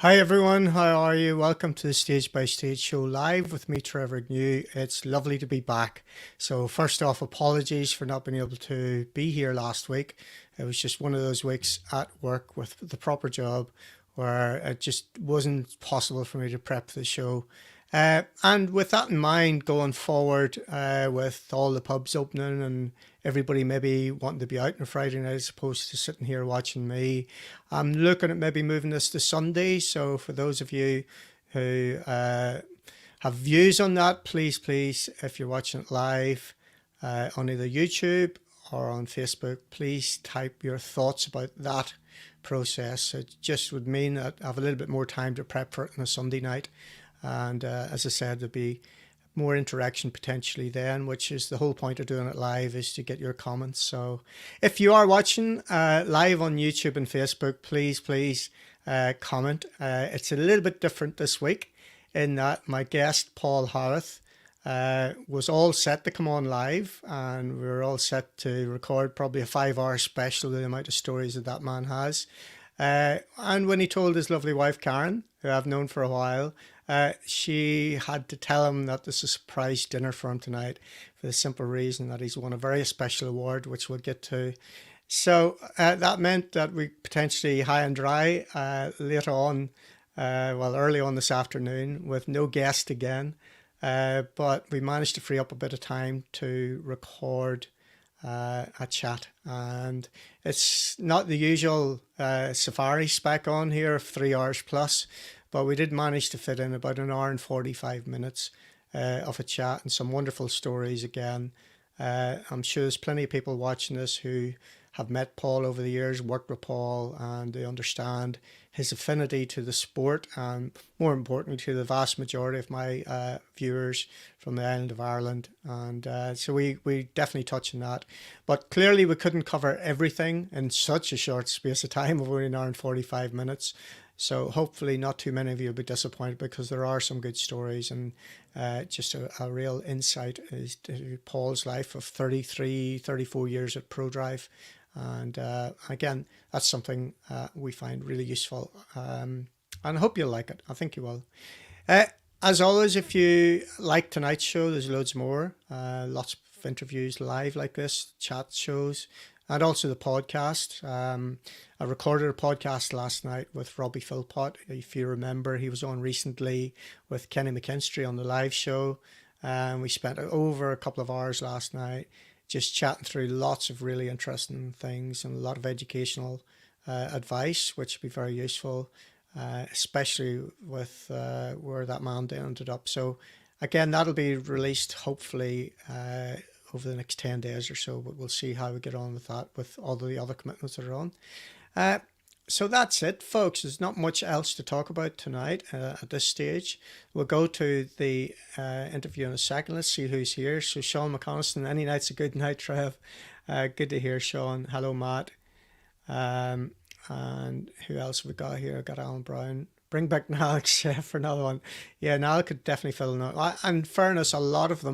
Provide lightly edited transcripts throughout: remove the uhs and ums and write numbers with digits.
Hi everyone, how are you? Welcome to the Stage by Stage show live with me, Trevor New. It's lovely to be back. So first off, apologies for not being able to be here last week. It was just one of those weeks at work with the proper job where it just wasn't possible for me to prep the show. And with that in mind, going forward with all the pubs opening and everybody maybe wanting to be out on a Friday night as opposed to sitting here watching me, I'm looking at maybe moving this to Sunday. So for those of you who have views on that, please, if you're watching it live on either YouTube or on Facebook, please type your thoughts about that process. It just would mean that I have a little bit more time to prep for it on a Sunday night. And as I said, there'll be more interaction potentially then, which is the whole point of doing it live, is to get your comments. So if you are watching live on YouTube and Facebook, please comment. It's a little bit different this week in that my guest, Paul Harth, was all set to come on live, and we were all set to record probably a 5-hour special, the amount of stories that man has. And when he told his lovely wife, Karen, who I've known for a while, she had to tell him that there's a surprise dinner for him tonight for the simple reason that he's won a very special award, which we'll get to. So that meant that we potentially high and dry later on, early on this afternoon with no guest again. But we managed to free up a bit of time to record a chat, and it's not the usual safari spec on here of 3 hours plus, but we did manage to fit in about an hour and 45 minutes of a chat and some wonderful stories again. I'm sure there's plenty of people watching this who have met Paul over the years, worked with Paul, and they understand his affinity to the sport, and more importantly to the vast majority of my viewers from the island of Ireland. And so we definitely touch on that. But clearly we couldn't cover everything in such a short space of time of only an hour and 45 minutes. So hopefully not too many of you will be disappointed, because there are some good stories and just a real insight into Paul's life of 34 years at Prodrive. And again, that's something we find really useful. And I hope you'll like it. I think you will. As always, if you like tonight's show, there's loads more. Lots of interviews live like this, chat shows, and also the podcast. I recorded a podcast last night with Robbie Philpott. If you remember, he was on recently with Kenny McKinstry on the live show. And we spent over a couple of hours last night just chatting through lots of really interesting things and a lot of educational advice, which would be very useful, especially with where that man ended up. So again, that'll be released hopefully over the next 10 days or so, but we'll see how we get on with that with all the other commitments that are on. So that's it, folks. There's not much else to talk about tonight at this stage. We'll go to the interview in a second. Let's see who's here. So Sean McConaston, any night's a good night, Trev. Good to hear, Sean. Hello, Matt. And who else have we got here? I got Alan Brown. Bring back Niall for another one. Yeah, Niall could definitely fill in. And in fairness, a lot of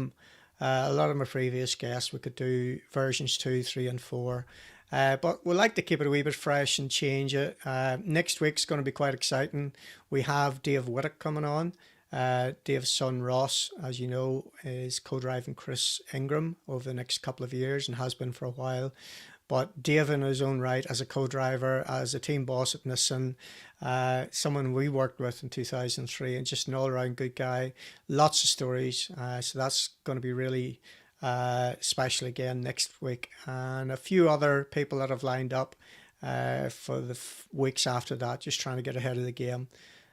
my previous guests, we could do versions 2, 3, and 4. But we like to keep it a wee bit fresh and change it. Next week's going to be quite exciting. We have Dave Whittock coming on. Dave's son Ross, as you know, is co-driving Chris Ingram over the next couple of years and has been for a while. But Dave in his own right, as a co-driver, as a team boss at Nissan, someone we worked with in 2003, and just an all-around good guy. Lots of stories. So that's going to be really special again next week, and a few other people that have lined up for the weeks after that, just trying to get ahead of the game.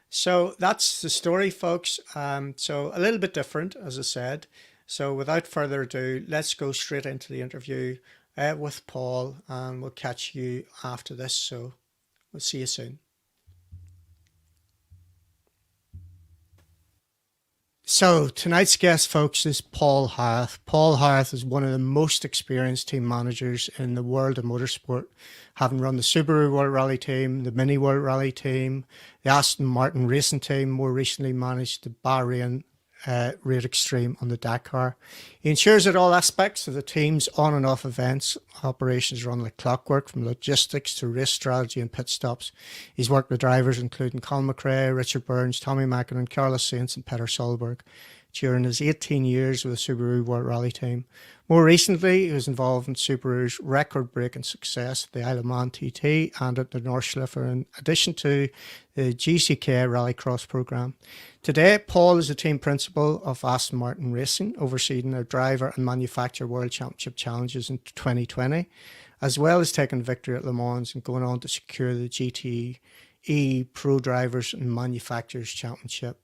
So that's the story, folks. So a little bit different, as I said. So without further ado, let's go straight into the interview with Paul, and we'll catch you after this. So we'll see you soon. So tonight's guest, folks, is Paul Harth. Paul Harth is one of the most experienced team managers in the world of motorsport, having run the Subaru World Rally team, the Mini World Rally team, the Aston Martin racing team, more recently managed the Bahrain rate extreme on the Dakar. He ensures that all aspects of the team's on and off events operations run like clockwork, from logistics to race strategy and pit stops. He's worked with drivers including Colin McRae, Richard Burns, Tommy Mackinnon, Carlos Sainz and Peter Solberg during his 18 years with the Subaru World Rally team. More recently, he was involved in Subaru's record-breaking success at the Isle of Man TT and at the Nordschleife, in addition to the GCK Rallycross programme. Today, Paul is the team principal of Aston Martin Racing, overseeing their driver and manufacturer World Championship challenges in 2020, as well as taking victory at Le Mans and going on to secure the GTE Pro Drivers and Manufacturers Championship.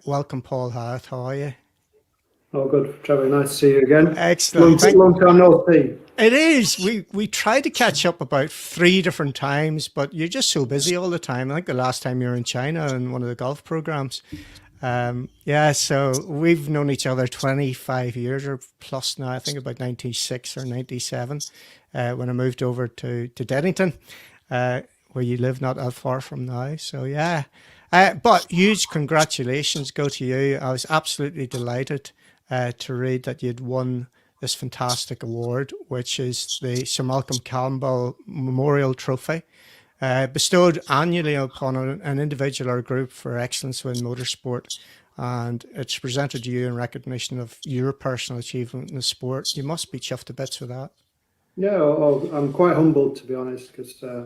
Welcome, Paul Harth. How are you? Oh, good, Trevor. Nice to see you again. Excellent. Long time no see. It is. We tried to catch up about 3 different times, but you're just so busy all the time. I think the last time you were in China in one of the golf programs. So we've known each other 25 years or plus now. I think about 96 or 97 when I moved over to Deddington, where you live not that far from now. So, yeah. But huge congratulations go to you. I was absolutely delighted to read that you'd won this fantastic award, which is the Sir Malcolm Campbell Memorial Trophy, bestowed annually upon an individual or group for excellence in motorsport. And it's presented to you in recognition of your personal achievement in the sport. You must be chuffed to bits with that. Yeah, I'm quite humbled, to be honest, because I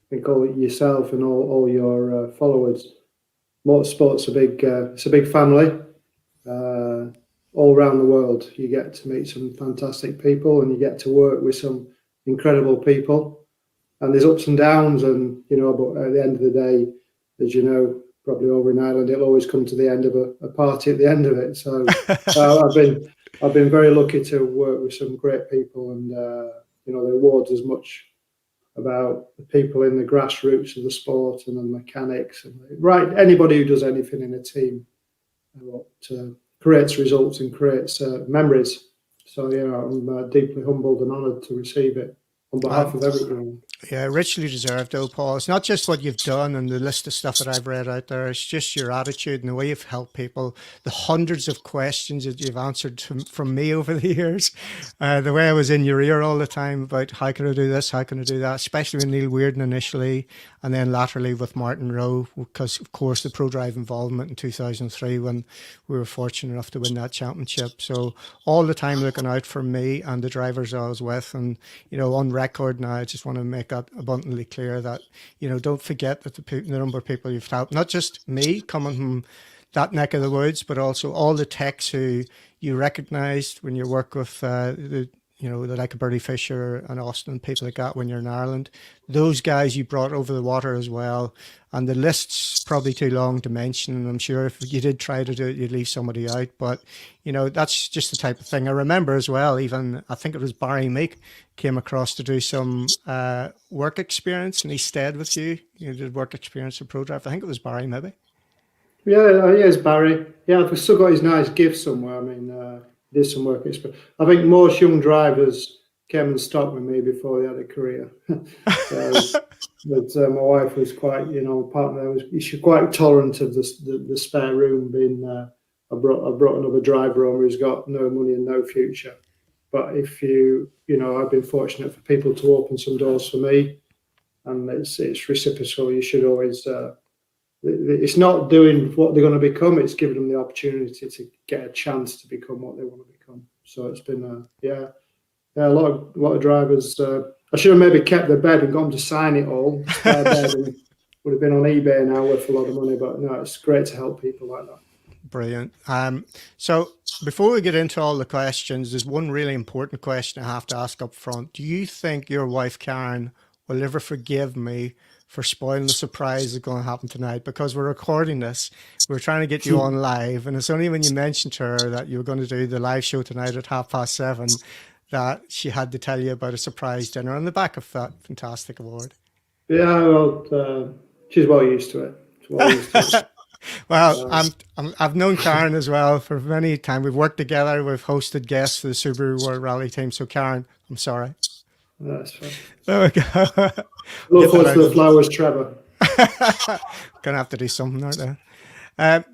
think all yourself and all your followers, motorsport's it's a big family. All around the world, you get to meet some fantastic people and you get to work with some incredible people. And there's ups and downs, and but at the end of the day, as you know, probably over in Ireland, it'll always come to the end of a party at the end of it. So I've been very lucky to work with some great people, and the awards as much about the people in the grassroots of the sport and the mechanics and anybody who does anything in a team. What creates results and creates memories. So, I'm deeply humbled and honoured to receive it on behalf of everyone. Yeah, richly deserved though, Paul. It's not just what you've done and the list of stuff that I've read out there. It's just your attitude and the way you've helped people, the hundreds of questions that you've answered from me over the years, the way I was in your ear all the time about how can I do this, how can I do that, especially with Neil Weirden initially, and then laterally with Martin Rowe, because of course the Prodrive involvement in 2003 when we were fortunate enough to win that championship. So all the time looking out for me and the drivers I was with, and on record now, I just want to make that abundantly clear that don't forget that the number of people you've helped, not just me coming from that neck of the woods, but also all the techs who you recognized when you work with the like Bertie Fisher and Austin and people like that when you're in Ireland. Those guys you brought over the water as well. And the list's probably too long to mention. And I'm sure if you did try to do it, you'd leave somebody out. But, that's just the type of thing. I remember as well, even, I think it was Barry Meek came across to do some work experience and he stayed with you. You did work experience at Prodrive. I think it was Barry maybe. Yeah, it's Barry. Yeah, I've still got his nice gift somewhere. I mean, did some work experience. I think most young drivers came and stopped with me before they had a career. But my wife was quite, partner. She's quite tolerant of the spare room being. I brought another driver on who's got no money and no future. But if I've been fortunate for people to open some doors for me, and it's reciprocal. You should always. It's not doing what they're going to become; it's giving them the opportunity to get a chance to become what they want to become. So it's been a lot of drivers. I should have maybe kept the bed and got them to sign it all. Spare bed and would have been on eBay now worth a lot of money. But no, it's great to help people like that. Brilliant. So before we get into all the questions, there's one really important question I have to ask up front. Do you think your wife Karen will ever forgive me for spoiling the surprise that's going to happen tonight? Because we're recording this, we're trying to get you on live, and it's only when you mentioned to her that you were going to do the live show tonight at 7:30 that she had to tell you about a surprise dinner on the back of that fantastic award. Yeah, well, she's well used to it. Well, I've known Karen as well for many times. We've worked together. We've hosted guests for the Subaru World Rally team. So Karen, I'm sorry. That's fine. There we go. Look forward to the flowers, Trevor. Gonna have to do something, aren't they?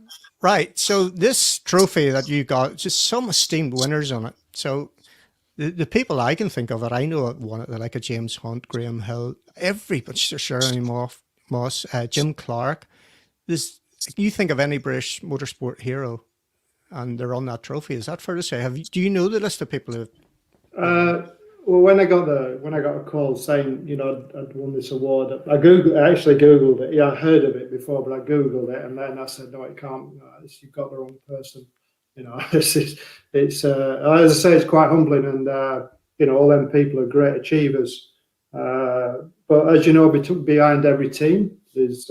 Right. So this trophy that you got, just some esteemed winners on it. So the people I can think of that I know won it, like a James Hunt, Graham Hill, but Shirley Moss, Jim Clark. This, you think of any British motorsport hero, and they're on that trophy. Is that fair to say? Do you know the list of people who? Well, when I got a call saying, I'd won this award, I actually Googled it. Yeah, I heard of it before, but I Googled it, and then I said, no, it can't. You've got the wrong person. It's as I say, it's quite humbling, and all them people are great achievers. But as you know, behind every team, there's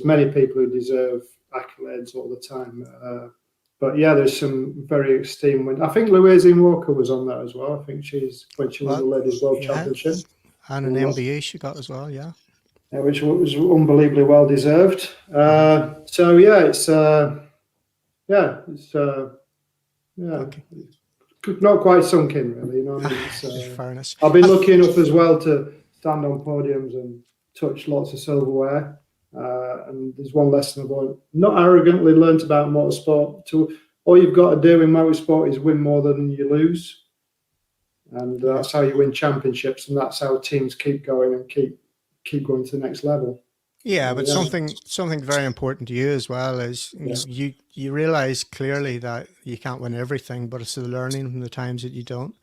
many people who deserve accolades all the time. But yeah, there's some very esteemed ones. I think Louise Walker was on that as well. I think when she won the Ladies World Championship. And an MBA she got as well, yeah. Which was unbelievably well deserved. So yeah, it's okay. Not quite sunk in, really. Fairness. I've been lucky enough as well to stand on podiums and touch lots of silverware. And there's one lesson I've not arrogantly learnt about motorsport. All you've got to do in motorsport is win more than you lose, and that's how you win championships, and that's how teams keep going and keep going to the next level. Yeah, but something very important to you as well is you realize clearly that you can't win everything, but it's the learning from the times that you don't.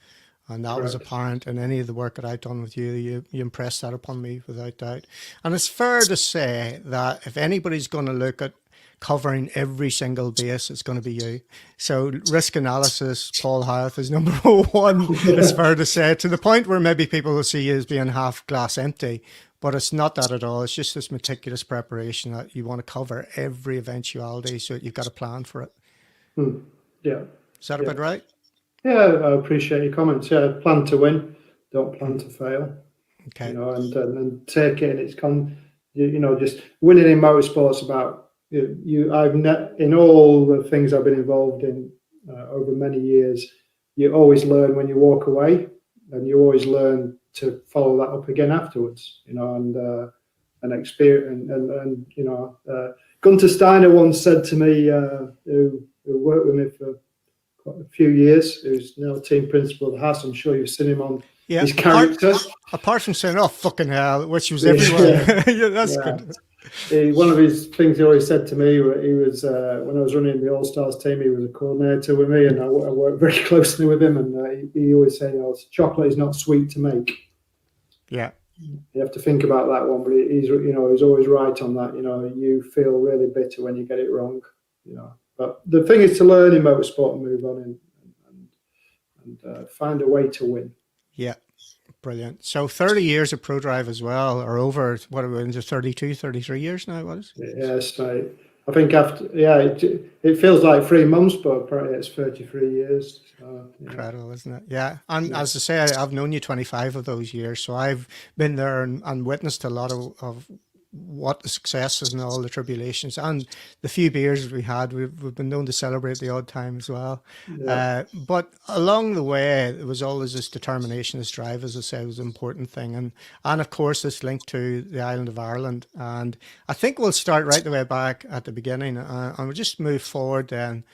And that was apparent in any of the work that I've done with you. You impressed that upon me without doubt. And it's fair to say that if anybody's going to look at covering every single base, it's going to be you. So risk analysis, Paul Harth is number one, it's fair to say, to the point where maybe people will see you as being half glass empty. But it's not that at all. It's just this meticulous preparation that you want to cover every eventuality, so you've got a plan for it. Yeah. Is that about right? Yeah, I appreciate your comments. Yeah, plan to win, don't plan to fail. Okay. And take it in its just winning in motorsport's about in all the things I've been involved in over many years. You always learn when you walk away, and you always learn to follow that up again afterwards. And experience and Gunter Steiner once said to me, who worked with me for a few years, who's now team principal at Harth. I'm sure you've seen him on his character. Apart from saying, "Oh, fucking hell," which was everywhere. That's good. One of his things he always said to me, he was when I was running the All Stars team, he was a coordinator with me, and I worked very closely with him. And he always said, chocolate is not sweet to make. Yeah. You have to think about that one, but he's always right on that. You feel really bitter when you get it wrong. But the thing is to learn in motorsport and move on and find a way to win. Yeah, brilliant. So 30 years of Prodrive as well, or over, what are we into 32, 33 years now? What is it? Yes, I think after, it feels like 3 months, but apparently it's 33 years. So, Incredible, isn't it? Yeah. And as I say, I've known you 25 of those years, so I've been there and witnessed a lot of what the successes and all the tribulations and the few beers we had. We've been known to celebrate the odd time as well. But along the way, it was always this determination, this drive, as I say, was an important thing. And of course, this link to the island of Ireland. And I think we'll start right the way back at the beginning, and we'll just move forward then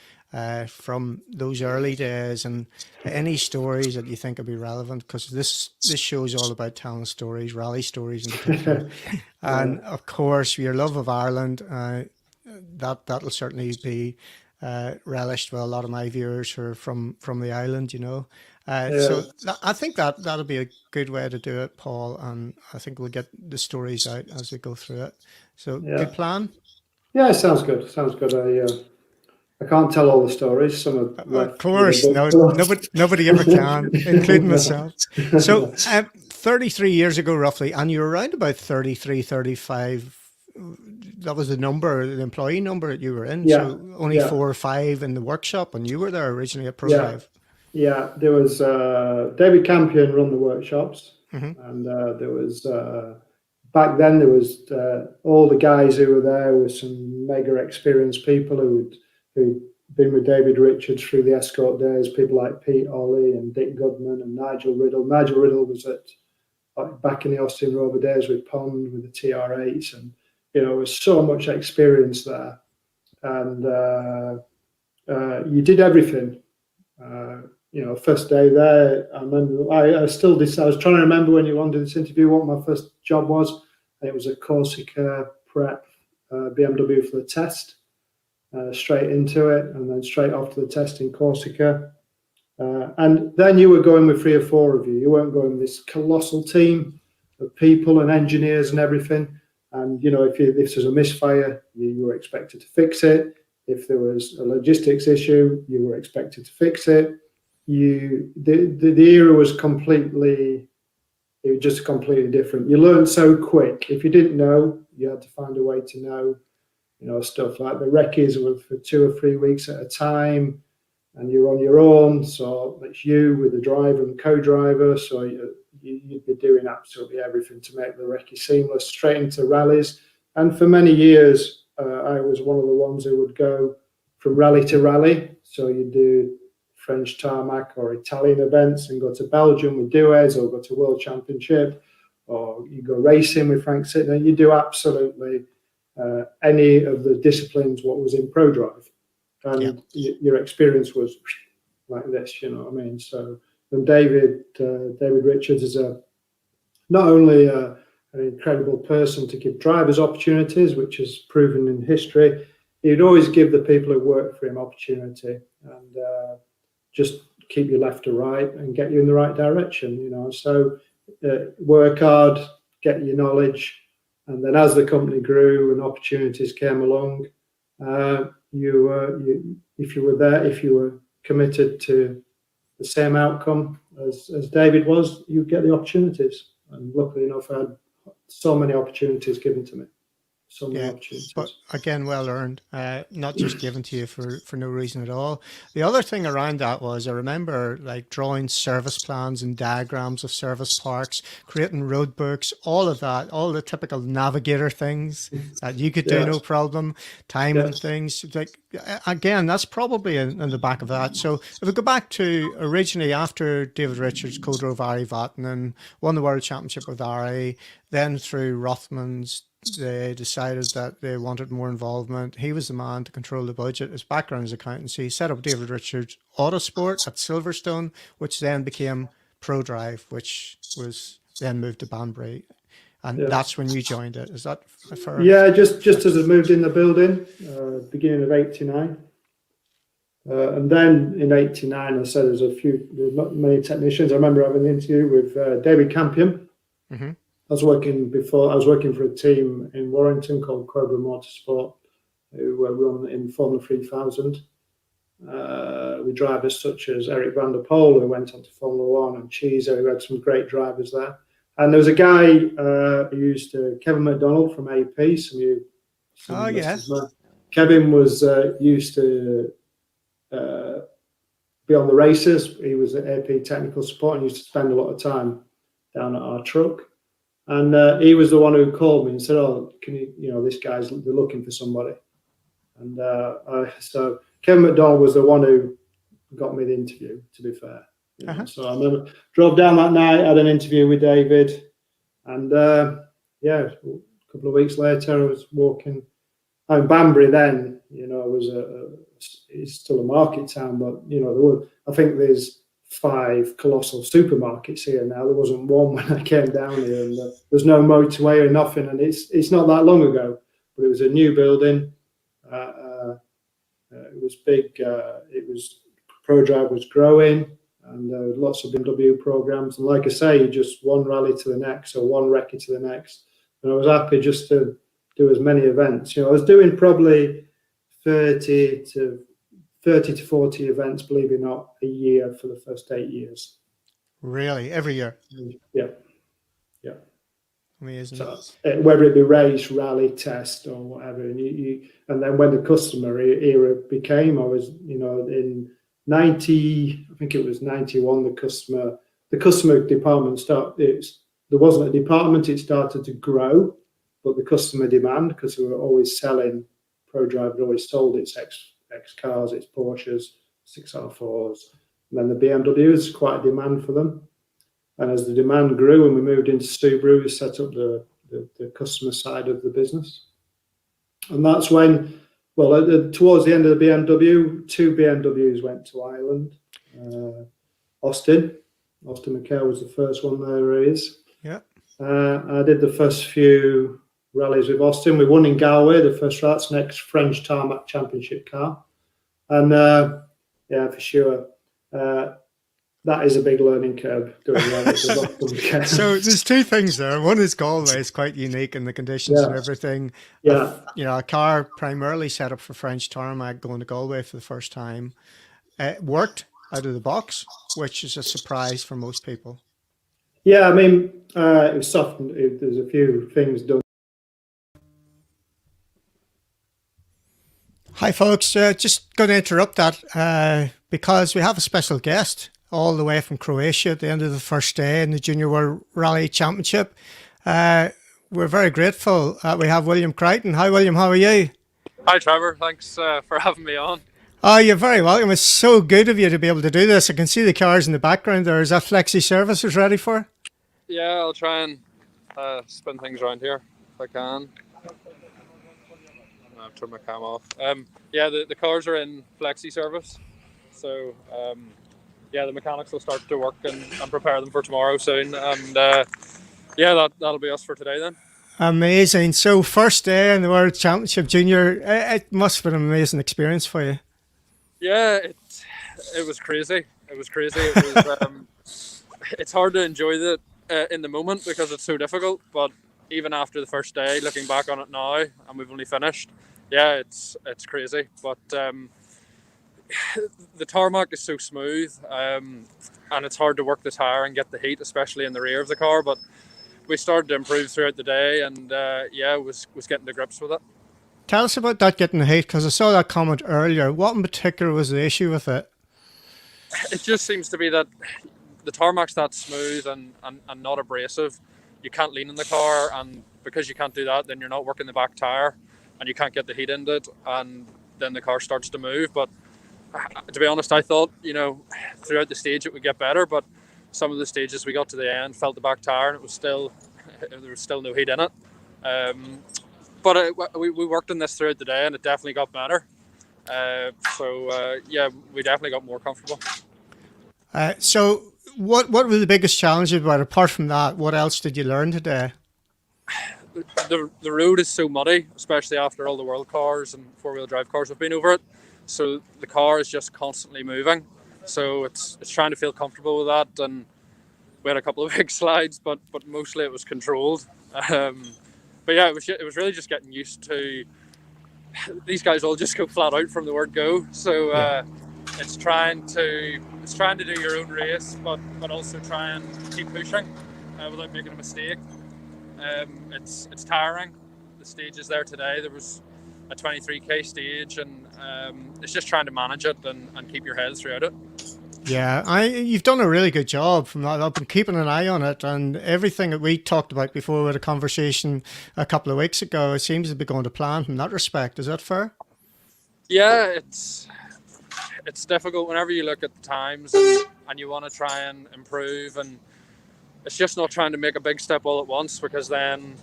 from those early days, and any stories that you think would be relevant, because this show is all about telling stories, rally stories in particular. And of course, your love of Ireland, that'll certainly be relished with a lot of my viewers who are from the island, So I think that'll be a good way to do it, Paul, and I think we'll get the stories out as we go through it. So good plan? Yeah, it sounds good. I can't tell all the stories. Some of course, nobody ever can, including myself. So 33 years ago, roughly, and you were around about 33, 35. That was the employee number that you were in. Yeah. So only 4 or 5 in the workshop, and you were there originally at Prodrive. Yeah, there was David Campion run the workshops, and there was back then there was all the guys who were there were some mega experienced people who'd been with David Richards through the Escort days, people like Pete Ollie and Dick Goodman and Nigel Riddle. Nigel Riddle was back in the Austin Rover days with Pond, with the TR8s, and there was so much experience there. and you did everything. First day there, I remember. I was trying to remember when you wanted this interview what my first job was. It was a Corsica prep BMW for the test, straight into it, and then straight off to the test in Corsica. And then you were going with 3 or 4 of you. You weren't going with this colossal team of people and engineers and everything. And if there's a misfire, you were expected to fix it. If there was a logistics issue, you were expected to fix it. The era was just completely different. You learned so quick. If you didn't know, you had to find a way to know. Stuff like the recce's were for 2 or 3 weeks at a time, and you're on your own. So it's you with the driver and co-driver. So you'd be doing absolutely everything to make the recce seamless, straight into rallies. And for many years, I was one of the ones who would go from rally to rally. So you do French tarmac or Italian events and go to Belgium with Duez, or go to World Championship, or you go racing with Frank Sittner. You do absolutely any of the disciplines what was in Prodrive, and your experience was like this. You know what I mean? So, and David Richards is not only an incredible person to give drivers opportunities, which is proven in history. He'd always give the people who work for him opportunity, and just keep you left to right and get you in the right direction. So work hard, get your knowledge. And then as the company grew and opportunities came along, if you were committed to the same outcome as David was, you get the opportunities. And luckily enough, I had so many opportunities given to me. So many opportunities. But again, well earned, not just given to you for no reason at all. The other thing around that was, I remember like drawing service plans and diagrams of service parks, creating road books, all of that, all the typical navigator things that you could do no problem, timing things. Like, again, that's probably in the back of that. So if we go back to originally after David Richards co-drove Ari Vatanen, won the World Championship with Ari, then through Rothmans, they decided that they wanted more involvement. He was the man to control the budget. His background is accountancy. He set up David Richards Autosport at Silverstone, which then became Prodrive, which was then moved to Banbury. And that's when you joined it. Is that fair? Yeah, just as I moved in the building, beginning of '89. And then in '89, I said there's not many technicians. I remember having an interview with David Campion. Mm-hmm. I was working for a team in Warrington called Cobra Motorsport, who were run in Formula 3000. With drivers such as Eric van der Poel, who went on to Formula 1, and Cheezer, who had some great drivers there. And there was a guy who used to, Kevin McDonald from AP. Kevin was used to be on the races. He was at AP technical support and used to spend a lot of time down at our truck. And he was the one who called me and said, "Oh, can you? This guy's they're looking for somebody." And so Kevin McDonald was the one who got me the interview. To be fair, so I remember drove down that night, had an interview with David, and a couple of weeks later, I was walking. Banbury then, it's still a market town, but I think there's 5 colossal supermarkets here now. There wasn't one when I came down here, and there's no motorway or nothing. And it's not that long ago, but it was a new building. It was big. Prodrive was growing, and lots of BMW programs. And like I say, just one rally to the next, or one recce to the next. And I was happy just to do as many events. I was doing probably 30 to 40 events, believe it or not, a year for the first 8 years. Really? Every year? Yeah. Amazing. So, whether it be race, rally, test, or whatever. And then when the customer era became, I was, in 90, I think it was 91, the customer department started, there wasn't a department, it started to grow, but the customer demand, because we were always selling, Prodrive had always sold its X cars, its Porsches, 6R4s, and then the BMWs, quite a demand for them. And as the demand grew and we moved into Subaru, we set up the customer side of the business. And that's when well, towards the end of the BMW, 2 BMWs went to Ireland. Austin McRae was the first one there is. Yeah. I did the first few rallies with Austin. We won in Galway, the first that's next French tarmac championship car. And yeah, for sure. That is a big learning curve doing rallies with Austin. So there's two things there. One is Galway is quite unique in the conditions and everything. Yeah. A car primarily set up for French tarmac going to Galway for the first time. It worked out of the box, which is a surprise for most people. Yeah, I mean, it was soft. There's a few things done. Hi, folks. Just going to interrupt that because we have a special guest all the way from Croatia at the end of the first day in the Junior World Rally Championship. We're very grateful we have William Crichton. Hi, William. How are you? Hi, Trevor. Thanks for having me on. Oh, you're very welcome. It's so good of you to be able to do this. I can see the cars in the background there. Is that Flexi Services ready for? Yeah, I'll try and spin things around here if I can. I've turned my cam off. Yeah, the cars are in Flexi service. So, yeah, the mechanics will start to work and prepare them for tomorrow soon. And yeah, that'll be us for today then. Amazing. So, first day in the World Championship Junior, it must have been an amazing experience for you. Yeah, it was crazy. It was crazy. It was, it's hard to enjoy it in the moment because it's so difficult. But even after the first day, looking back on it now, and we've only finished, yeah, it's crazy. But the tarmac is so smooth, and it's hard to work the tyre and get the heat, especially in the rear of the car. But we started to improve throughout the day, and yeah, was getting to grips with it. Tell us about that getting the heat, because I saw that comment earlier. What in particular was the issue with it? It just seems to be that the tarmac's that smooth and not abrasive. You can't lean in the car, and because you can't do that, then you're not working the back tyre, and you can't get the heat into it, and then the car starts to move. But to be honest, I thought, throughout the stage it would get better, but some of the stages we got to the end, felt the back tyre, and there was still no heat in it. But we worked on this throughout the day, and it definitely got better. So yeah, we definitely got more comfortable. So what were the biggest challenges about it? Apart from that, what else did you learn today? The road is so muddy, especially after all the world cars and four-wheel drive cars have been over it. So the car is just constantly moving. So it's trying to feel comfortable with that. And we had a couple of big slides, but mostly it was controlled. But yeah, it was really just getting used to. These guys all just go flat out from the word go. So it's trying to do your own race, but also try and keep pushing without making a mistake. It's tiring. The stages there today, there was a 23k stage, and it's just trying to manage it and keep your head throughout it. Yeah, you've done a really good job from that. I've been keeping an eye on it, and everything that we talked about before we had a conversation a couple of weeks ago, it seems to be going to plan from that respect. Is that fair? Yeah, it's difficult whenever you look at the times and you want to try and improve, and it's just not trying to make a big step all at once, because then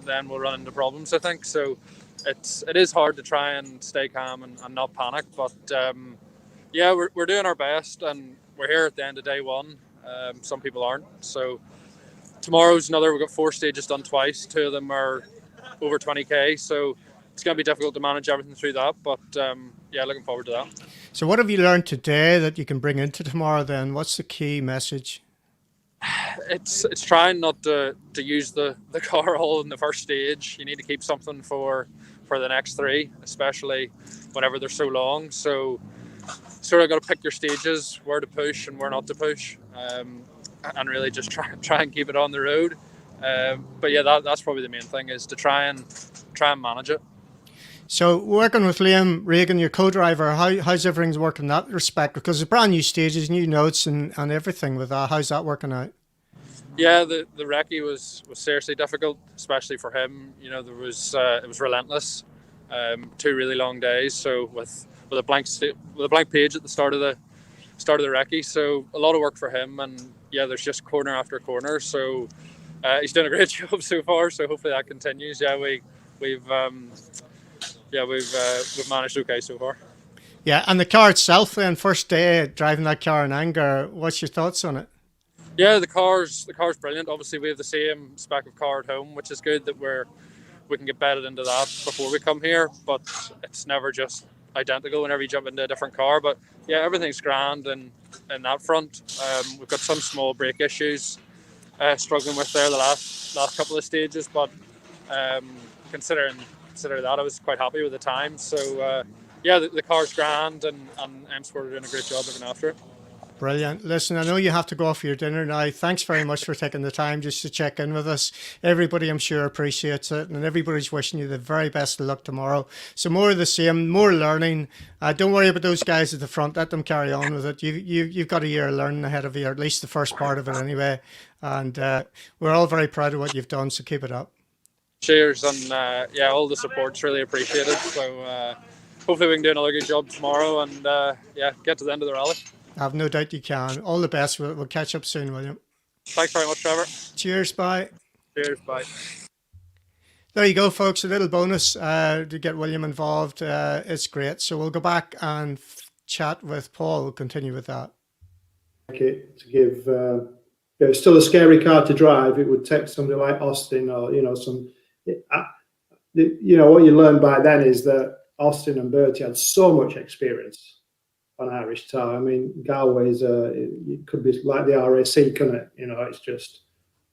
we'll run into problems, I think. So it is hard to try and stay calm and not panic, but yeah, we're doing our best, and we're here at the end of day one. Some people aren't. So tomorrow's we've got 4 stages done twice. 2 of them are over 20k, so it's going to be difficult to manage everything through that, but yeah, looking forward to that. So what have you learned today that you can bring into tomorrow then? What's the key message? It's trying not to use the car all in the first stage. You need to keep something for the next 3, especially whenever they're so long. So sort of got to pick your stages, where to push and where not to push, and really just try and keep it on the road. But yeah, that's probably the main thing, is to try and manage it. So working with Liam Regan, your co-driver, how's everything's working in that respect? Because it's brand new stages, new notes and everything with that. How's that working out? Yeah, the recce was seriously difficult, especially for him. There was it was relentless. 2 really long days, so with a blank page at the start of the recce, so a lot of work for him. And yeah, there's just corner after corner, so he's doing a great job so far, so hopefully that continues. Yeah, we've yeah, we've managed okay so far. Yeah, and the car itself then, first day driving that car in anger, what's your thoughts on it? Yeah, the car's brilliant. Obviously, we have the same spec of car at home, which is good that we can get bedded into that before we come here. But it's never just identical whenever you jump into a different car. But yeah, everything's grand and in that front. We've got some small brake issues struggling with there the last couple of stages, but considering that, I was quite happy with the time. So yeah, the car's grand, and M Sport are doing a great job looking after it. Brilliant. Listen, I know you have to go off for your dinner now. Thanks very much for taking the time just to check in with us. Everybody, I'm sure, appreciates it, and everybody's wishing you the very best of luck tomorrow. So more of the same, more learning. Don't worry about those guys at the front. Let them carry on with it. You've got a year of learning ahead of you, or at least the first part of it anyway. And we're all very proud of what you've done, so keep it up. Cheers, and yeah, all the support's really appreciated. So hopefully we can do another good job tomorrow, and yeah, get to the end of the rally. I have no doubt you can. All the best. We'll catch up soon, William. Thanks very much, Trevor. Cheers. Bye. Cheers. Bye. There you go, folks. A little bonus to get William involved. It's great. So we'll go back and chat with Paul. We'll continue with that. To give, it's still a scary car to drive. It would take somebody like Aston, or what you learn by then is that Aston and Bertie had so much experience on Irish tar. I mean, Galway's it could be like the RAC, couldn't it? It's just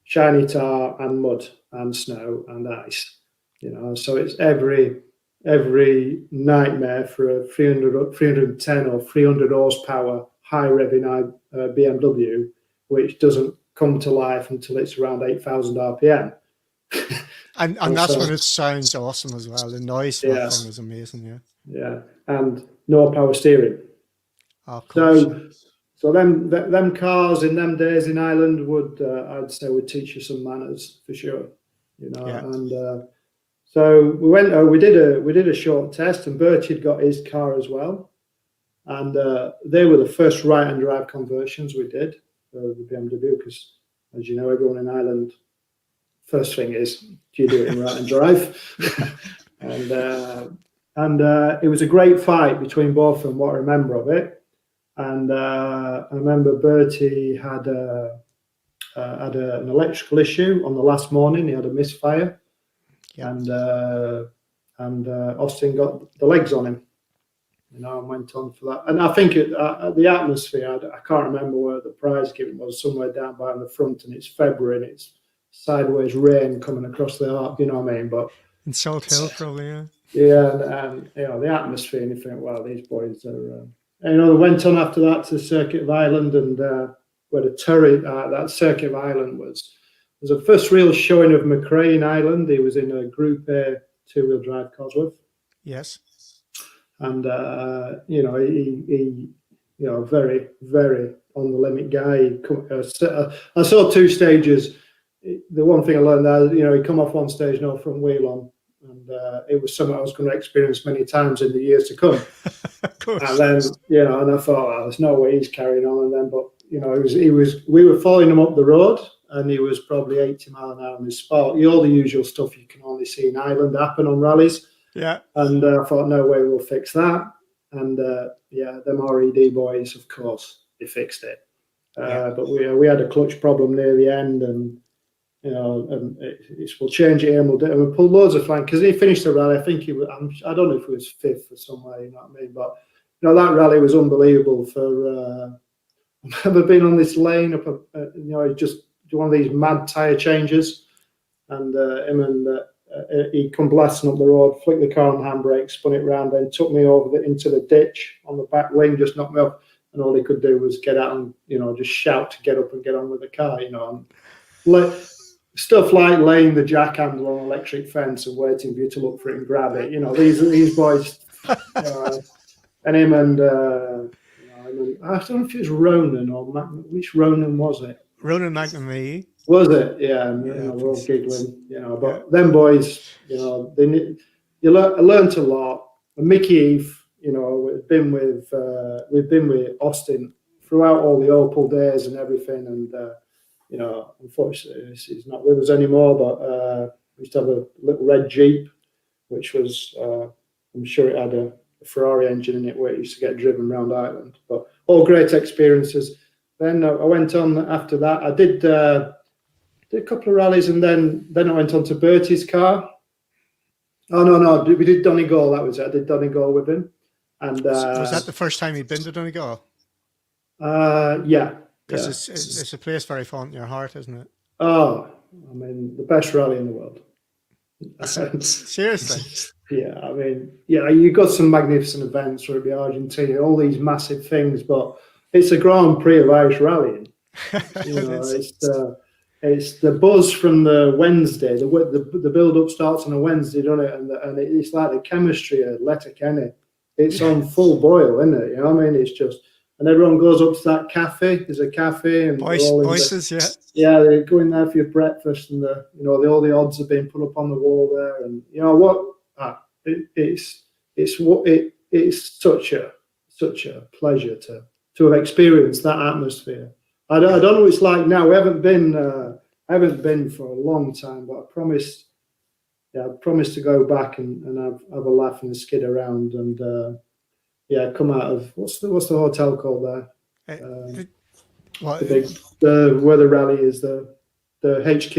shiny tar and mud and snow and ice. So it's every nightmare for a 310 or 300 horsepower high revving BMW, which doesn't come to life until it's around 8,000 RPM. And that's when it sounds awesome as well. The noise from that thing is amazing. Yeah, and no power steering. Of course. So them cars in them days in Ireland would teach you some manners for sure, And so we did a short test, and Bertie had got his car as well, and they were the first right-hand drive conversions we did for the BMW, because as you know, everyone in Ireland, first thing is, do you do it in right-hand drive? and it was a great fight between both of them, what I remember of it. And I remember Bertie had an electrical issue on the last morning. He had a misfire, and Austin got the legs on him, and went on for that. And I think the atmosphere, I can't remember where the prize giving was, somewhere down by the front, and it's February and it's sideways rain coming across the arc, you know what I mean? But in Salt Hill, probably, yeah. Yeah, and the atmosphere, and you think, well, these boys are. They went on after that to the Circuit of Ireland, and where the turret, that Circuit of Ireland was the first real showing of McRae in Ireland. He was in a Group A two-wheel drive Cosworth. Yes. And he very, very on the limit guy. I saw two stages. The one thing I learned there, he come off one stage, no front wheel on. And it was something I was going to experience many times in the years to come. Of course. And then, and I thought, there's no way he's carrying on. And then, but we were following him up the road, and he was probably 80 miles an hour on his spot. All the usual stuff you can only see in Ireland happen on rallies. Yeah. And I thought, no way we'll fix that. And them RED boys, of course, they fixed it. But we had a clutch problem near the end, and we'll change it here, and we'll pull loads of flank, because he finished the rally. I think he was, I don't know if he was fifth or somewhere, you know what I mean? But that rally was unbelievable. I've never been on this lane up, just one of these mad tyre changes, and he come blasting up the road, flicked the car on handbrake, spun it round, then took me over into the ditch on the back wing, just knocked me off, and all he could do was get out and just shout to get up and get on with the car, Stuff like laying the jack handle on an electric fence and waiting for you to look for it and grab it. These boys, and him and I don't know if it was Ronan or which Ronan was it? Ronan McNamee. Was it? Yeah, we're all giggling, But them boys, you learnt a lot. And Mickey Eve, we've been with Austin throughout all the Opal days and everything, and. Unfortunately, he's not with us anymore, but we used to have a little red Jeep, which was I'm sure it had a Ferrari engine in it where it used to get driven around Ireland. But all great experiences. Then I went on after that. I did a couple of rallies, and then I went on to Bertie's car. Oh no, we did Donegal. That was it. I did Donegal with him. And was that the first time you'd been to Donegal? Yeah. Because it's a place very fond in your heart, isn't it? Oh, I mean, the best rally in the world. Seriously? Yeah, I mean, yeah, you got some magnificent events, whether it be Argentina, all these massive things, but it's a Grand Prix of Irish rallying. You know, it's the buzz from the Wednesday. The build-up starts on a Wednesday, doesn't it? And it's like the chemistry of Letterkenny. It's on full boil, isn't it? You know what I mean? It's just, and everyone goes up to that cafe. There's a cafe, and voices, yeah. Yeah, they go in there for your breakfast, and all the odds are being put up on the wall there, and you know what? It's such a pleasure to have experienced that atmosphere. I don't know what it's like now. I haven't been for a long time, but I promised to go back and have a laugh and skid around and come out of what's the hotel called there? Where the rally is, the HQ,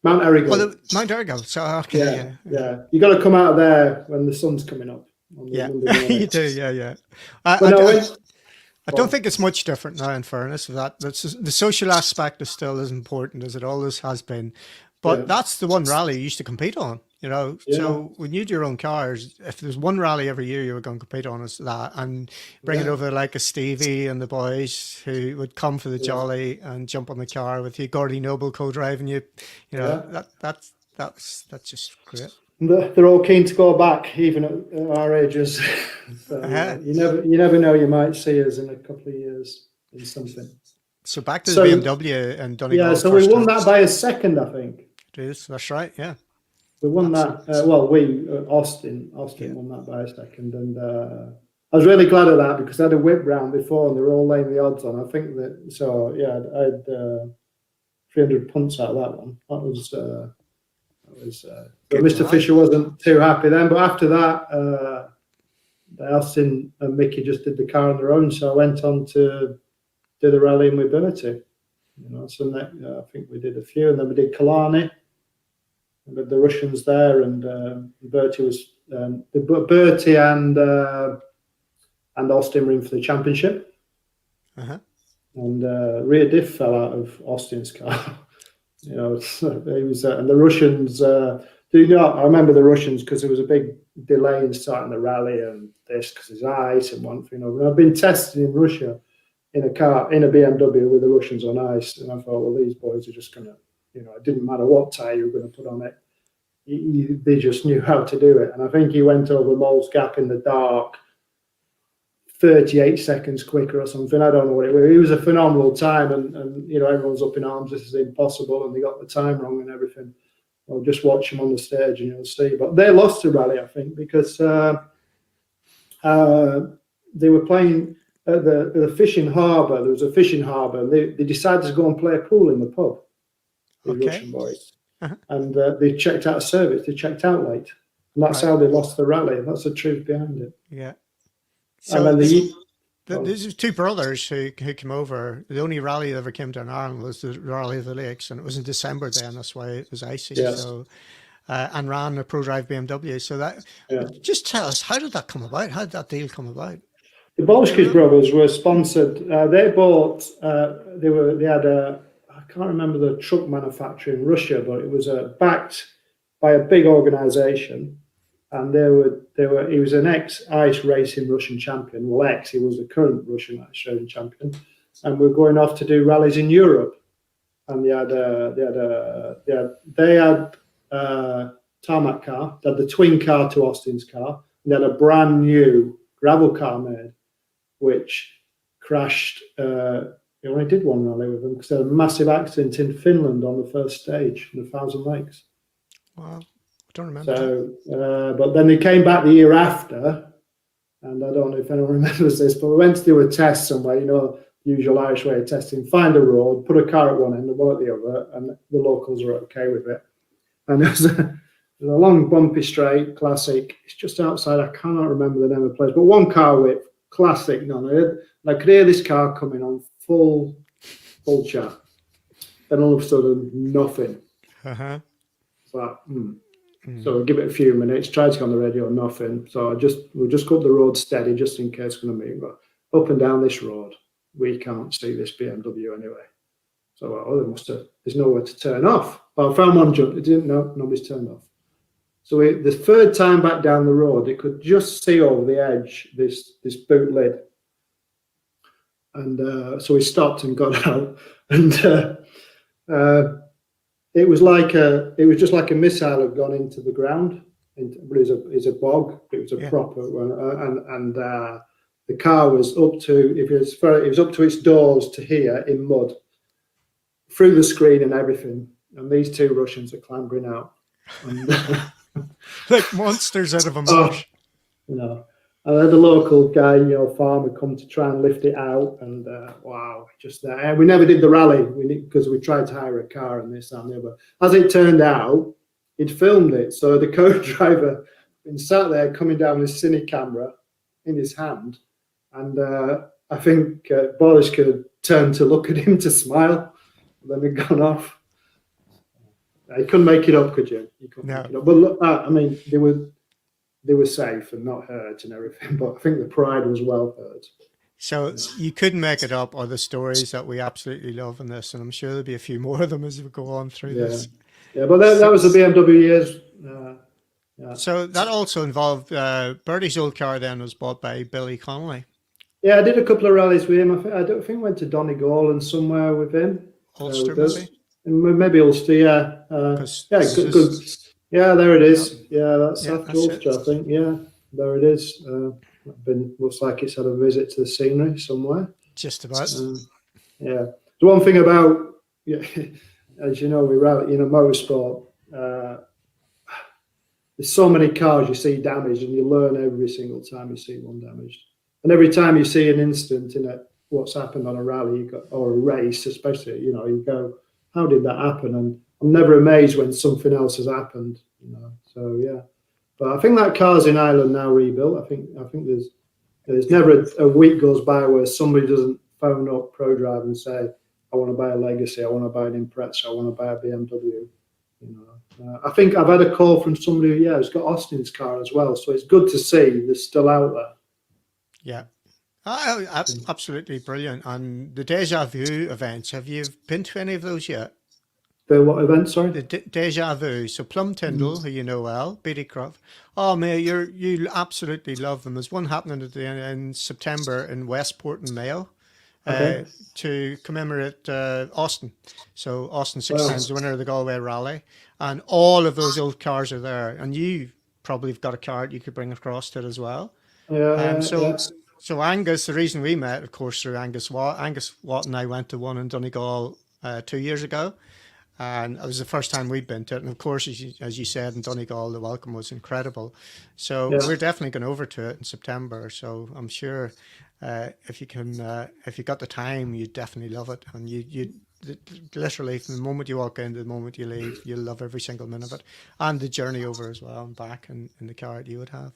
Mount Errigal. Well, Mount Errigal. So okay, yeah. You got to come out of there when the sun's coming up. Yeah, you do. Yeah. I don't think it's much different now. In fairness, the social aspect is still as important as it always has been. But that's the one rally you used to compete on, you know. Yeah. So when you do your own cars, if there's one rally every year you were going to compete on, is that, and bring it over like a Stevie and the boys who would come for the jolly and jump on the car with you, Gordy Noble co-driving you. You know, that's just great. They're all keen to go back, even at our ages. So, you never know. You might see us in a couple of years in something. So back to the BMW and Donegal. Yeah, so we won that by a second, I think. That's right, yeah. We won that. Austin won that by a second, and I was really glad of that because I had a whip round before, and they were all laying the odds on. I think that. So yeah, I had 300 punts out of that one. That was. But Mr. Fisher wasn't too happy then. But after that, Austin and Mickey just did the car on their own. So I went on to do the rally in mobility. You know, so I think we did a few, and then we did Killarney with the Russians there, and Bertie was Bertie and Austin were in for the championship. And rear diff fell out of Austin's car. You know, it was, and the Russians. I remember the Russians because there was a big delay in starting the rally and this because there's ice and one thing over. And I've been tested in Russia in a BMW with the Russians on ice, and I thought, well, these boys are just gonna, you know, it didn't matter what tire you were going to put on it. They just knew how to do it. And I think he went over Mole's Gap in the dark 38 seconds quicker or something. I don't know what it was. It was a phenomenal time, and you know, everyone's up in arms. This is impossible, and they got the time wrong and everything. Well, just watch them on the stage and you'll see. But they lost the rally, I think, because they were playing at the fishing harbour. There was a fishing harbour, and they decided to go and play pool in the pub. The Russian boys, and they checked out of service. They checked out late, and that's how they lost the rally. That's the truth behind it. Yeah. So and then there's two brothers who came over. The only rally that ever came to Ireland was the Rally of the Lakes, and it was in December then. That's why it was icy. Yes. So, and ran a Prodrive BMW. So just tell us, how did that come about? How did that deal come about? The Bolshevik brothers were sponsored. They bought. They had a. I can't remember the truck manufacturer in Russia, but it was backed by a big organisation. And he was an ex-ice racing Russian champion. Well, he was the current Russian ice racing champion. And we're going off to do rallies in Europe. And they had a tarmac car. They had the twin car to Austin's car. And they had a brand new gravel car made, which crashed. They only did one rally with them because they had a massive accident in Finland on the first stage in the Thousand Lakes. Wow. Don't remember. So, but then they came back the year after, and I don't know if anyone remembers this, but we went to do a test somewhere, you know, usual Irish way of testing, find a road, put a car at one end and one at the other, and the locals were okay with it. And There's a long bumpy straight, classic. It's just outside. I cannot remember the name of the place, but one car width, classic. I could hear this car coming on full chat. Then all of a sudden, nothing. Uh-huh. It's like, So we give it a few minutes. Tried to go on the radio, nothing. So we'll just go up the road steady, just in case we're going to meet. But up and down this road, we can't see this BMW anyway. So there's nowhere to turn off. Well, I found one jump. It didn't know, nobody's turned off. So the third time back down the road, it could just see over the edge this boot lid. And so we stopped and got out. And it was just like a missile had gone into the ground. It was a bog. It was a proper one. And the car was up to its doors to here in mud, through the screen and everything. And these two Russians are clambering out. And, like monsters out of a marsh. And then the local guy, farmer, come to try and lift it out, and wow, just there. And we never did the rally because we tried to hire a car and this and the other. As it turned out, he'd filmed it, so the co-driver been sat there coming down with his cine camera in his hand, and I think Boris could turn to look at him to smile, and then he'd gone off. You couldn't make it up, could you? You couldn't make it up. But look, I mean, they were safe and not hurt and everything, but I think the pride was well hurt. So you couldn't make it up, or the stories that we absolutely love in this, and I'm sure there'll be a few more of them as we go on through this. Yeah, but that was the BMW years. So that also involved Bertie's old car. Then was bought by Billy Connolly. Yeah, I did a couple of rallies with him. I don't think I went to Donegal and somewhere with him. Ulster, maybe. Maybe Ulster, yeah. Good. Yeah, there it is. Yeah, that's Ulster, I think. Yeah, there it is. Looks like it's had a visit to the scenery somewhere. Just about. Yeah. The one thing about, as you know, we rally, motorsport, there's so many cars you see damaged, and you learn every single time you see one damaged. And every time you see an incident in what's happened on a rally, or a race, especially, you go, how did that happen? And I'm never amazed when something else has happened, So yeah, but I think that car's in Ireland now rebuilt. I think there's never a week goes by where somebody doesn't phone up Prodrive and say, I want to buy a Legacy, I want to buy an Impreza, I want to buy a BMW. I think I've had a call from somebody who's got Austin's car as well. So it's good to see they're still out there. Yeah. Absolutely brilliant. And the Deja Vu events, have you been to any of those yet? The what event, sorry? The Deja Vu. So Plum Tyndall, who you know well, Beatty Croft. Oh, man, you absolutely love them. There's one happening in September in Westport and Mayo to commemorate Aston. So Aston 6 times the winner of the Galway Rally. And all of those old cars are there. And you probably have got a car you could bring across to it as well. So Angus, the reason we met, of course, through Angus Watt. Angus Watt and I went to one in Donegal 2 years ago, and it was the first time we'd been to it. And of course, as you said, in Donegal, the welcome was incredible. So we're definitely going over to it in September. So I'm sure if you got the time, you'd definitely love it. And you literally, from the moment you walk in to the moment you leave, you'll love every single minute of it, and the journey over as well and back in the car that you would have.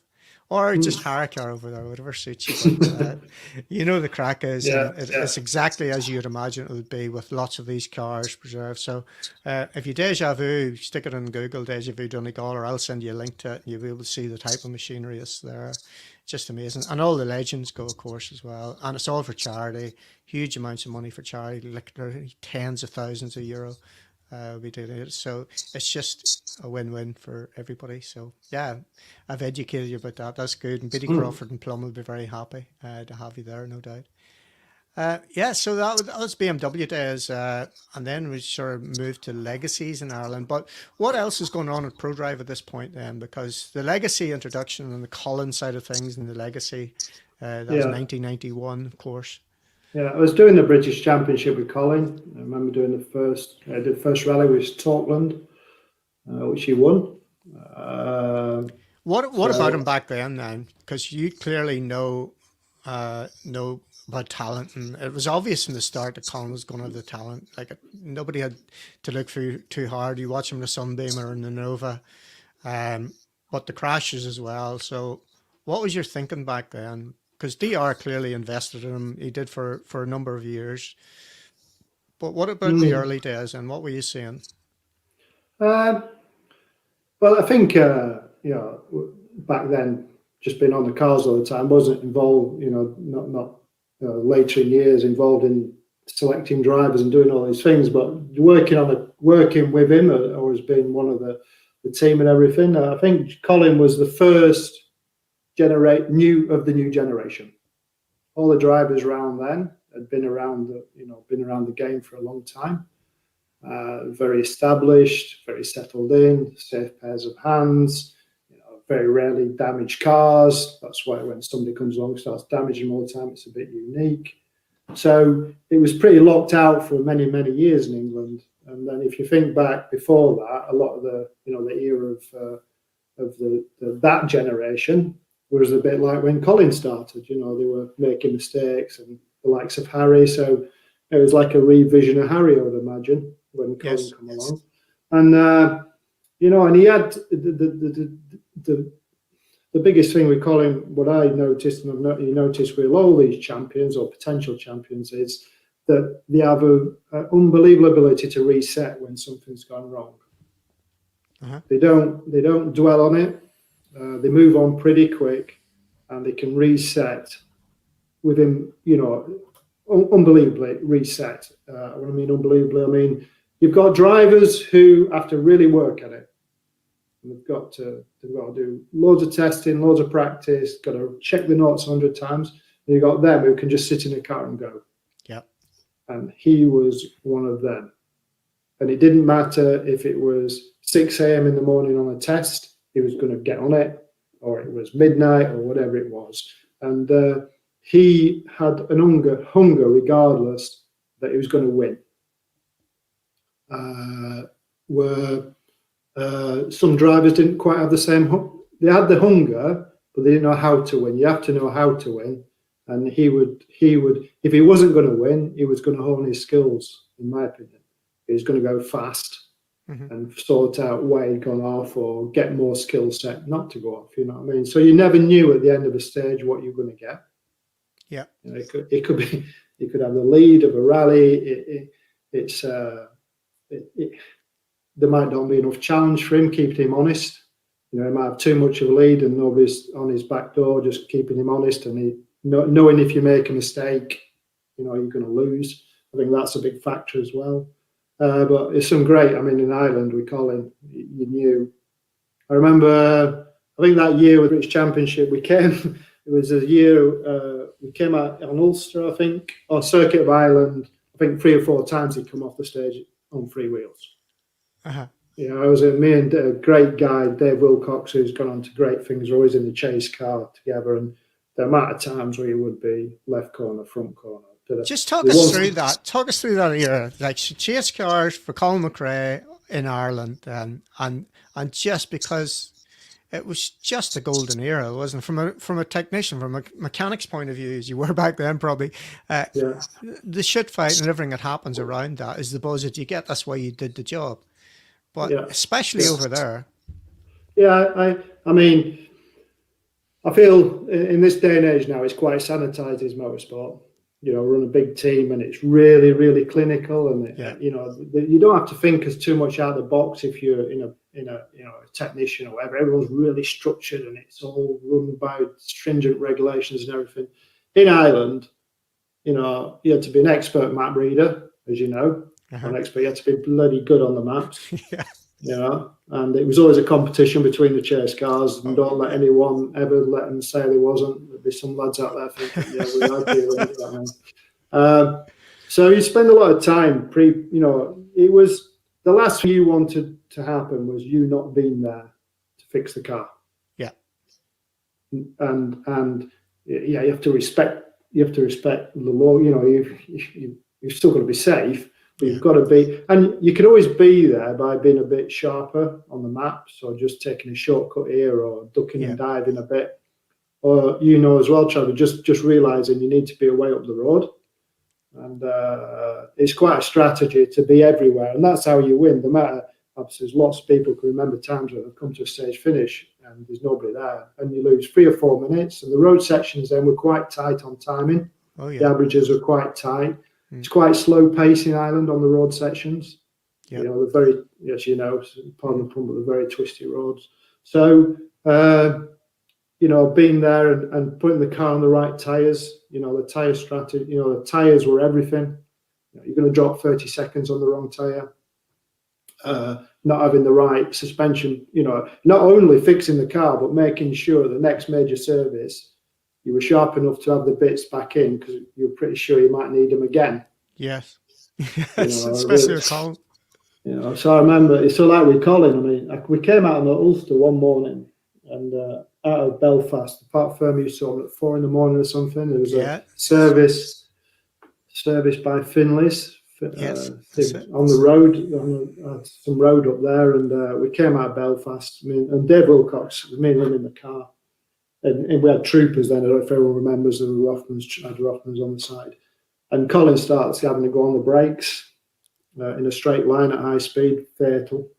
Or just hire a car over there, whatever suits you. The crack is. It's exactly as you'd imagine it would be, with lots of these cars preserved. So if you Deja Vu, stick it in Google, Deja Vu Donegal, or I'll send you a link to it, and you'll be able to see the type of machinery that's there. Just amazing. And all the legends go, of course, as well. And it's all for charity. Huge amounts of money for charity, literally tens of thousands of euro. We did it, so it's just a win-win for everybody. So yeah, I've educated you about that. That's good. And Biddy Crawford and Plum will be very happy to have you there, no doubt. So that was BMW days, and then we sort of moved to legacies in Ireland. But what else is going on at Prodrive at this point then? Because the legacy introduction and the Colin side of things and the legacy, that was 1991, of course. Yeah, I was doing the British Championship with Colin. I remember doing the first rally with Torkland, which he won. What about him back then? Because you clearly know about talent, and it was obvious from the start that Colin was going to have the talent. Like, nobody had to look for too hard. You watch him in the Sunbeam or in the Nova, but the crashes as well. So what was your thinking back then? Because DR clearly invested in him. He did for a number of years. But what about the early days, and what were you seeing? Well, I think back then, just being on the cars all the time, wasn't involved. Not later in years involved in selecting drivers and doing all these things, but working with him or has been one of the team and everything. I think Colin was the first new generation. All the drivers around then had been around the game for a long time. Very established, very settled in, safe pairs of hands. Very rarely damaged cars. That's why when somebody comes along and starts damaging them all the time, it's a bit unique. So it was pretty locked out for many, many years in England. And then if you think back before that, a lot of the era of that generation was a bit like when Colin started. They were making mistakes, and the likes of Harry. So it was like a revision of Harry, I would imagine, when Colin came along. And and he had the biggest thing with Colin, what I noticed, and you noticed with all these champions or potential champions, is that they have an unbelievable ability to reset when something's gone wrong. Uh-huh. They don't dwell on it. They move on pretty quick, and they can reset within, unbelievably reset. When I mean unbelievably, I mean you've got drivers who have to really work at it. And they've got to do loads of testing, loads of practice, got to check the notes 100 times. And you've got them who can just sit in a car and go. Yeah. And he was one of them. And it didn't matter if it was 6 a.m. in the morning on a test, he was going to get on it, or it was midnight or whatever it was. And he had an hunger regardless that he was going to win. Some drivers didn't quite have the same. They had the hunger, but they didn't know how to win. You have to know how to win, and he would. If he wasn't going to win, he was going to hone his skills. In my opinion, he was going to go fast and sort out where he'd gone off, or get more skill set not to go off. You know what I mean? So you never knew at the end of the stage what you were going to get. Yeah, it could be. You could have the lead of a rally. There might not be enough challenge for him, keeping him honest. He might have too much of a lead and nobody's on his back door, just keeping him honest, and knowing if you make a mistake, you're going to lose. I think that's a big factor as well. But it's some great. I mean, in Ireland with Colin, you knew. I remember. I think that year with British Championship, we came. It was a year we came out on Ulster, I think, or Circuit of Ireland. I think 3 or 4 times he'd come off the stage on 3 wheels. Uh-huh. I was me and a great guy, Dave Wilcox, who's gone on to great things. We're always in the chase car together, and the amount of times where you would be left corner, front corner. Just talk us through that. Talk us through that era, like chase cars for Colin McRae in Ireland, and just because it was just a golden era, wasn't it? From a technician, from a mechanic's point of view, as you were back then, probably. The shit fight and everything that happens around that is the buzz that you get. That's why you did the job. But especially over there. Yeah, I mean, I feel in this day and age now, it's quite sanitized as motorsport. Run a big team, and it's really, really clinical, and you don't have to think as too much out of the box if you're in a technician or whatever. Everyone's really structured, and it's all run by stringent regulations and everything. In Ireland, you had to be an expert map reader, as you know. An expert, you had to be bloody good on the maps. And it was always a competition between the chase cars, and don't let anyone ever let them say there wasn't. There'd be some lads out there thinking, we are. So you spend a lot of time it was the last thing you wanted to happen was you not being there to fix the car. Yeah. And you have to respect the law. You've still got to be safe. But you've got to be, and you can always be there by being a bit sharper on the maps, or just taking a shortcut here, or ducking and diving a bit, or as well, Trevor, just realizing you need to be away up the road, and it's quite a strategy to be everywhere, and that's how you win. No matter obviously there's lots of people who can remember times when they've come to a stage finish and there's nobody there, and you lose 3 or 4 minutes. And the road sections then were quite tight on timing. Oh, yeah. The averages were quite tight. It's quite slow pacing island on the road sections. Yep. You know, they're very, as you know, pardon the pun, but they're very twisty roads. So, you know, being there and putting the car on the right tyres, you know, the tyre strategy, you know, the tyres were everything. You know, you're going to drop 30 seconds on the wrong tyre. Not having the right suspension, you know, not only fixing the car, but making sure the next major service, you were sharp enough to have the bits back in because you're pretty sure you might need them again. Yes. Yes, Especially with Colin. You know, so I remember, it's so like with Colin, I mean, we came out of Ulster one morning and out of Belfast, the park firm used to open at 4 a.m. or something. There was a service by Finlay's. Yes, on the road, on some road up there, and we came out of Belfast. I mean, and Dave Wilcox, me and him in the car, and we had troopers then. I don't know if everyone remembers, there were Rothmans on the side, and Colin starts having to go on the brakes in a straight line at high speed, fatal,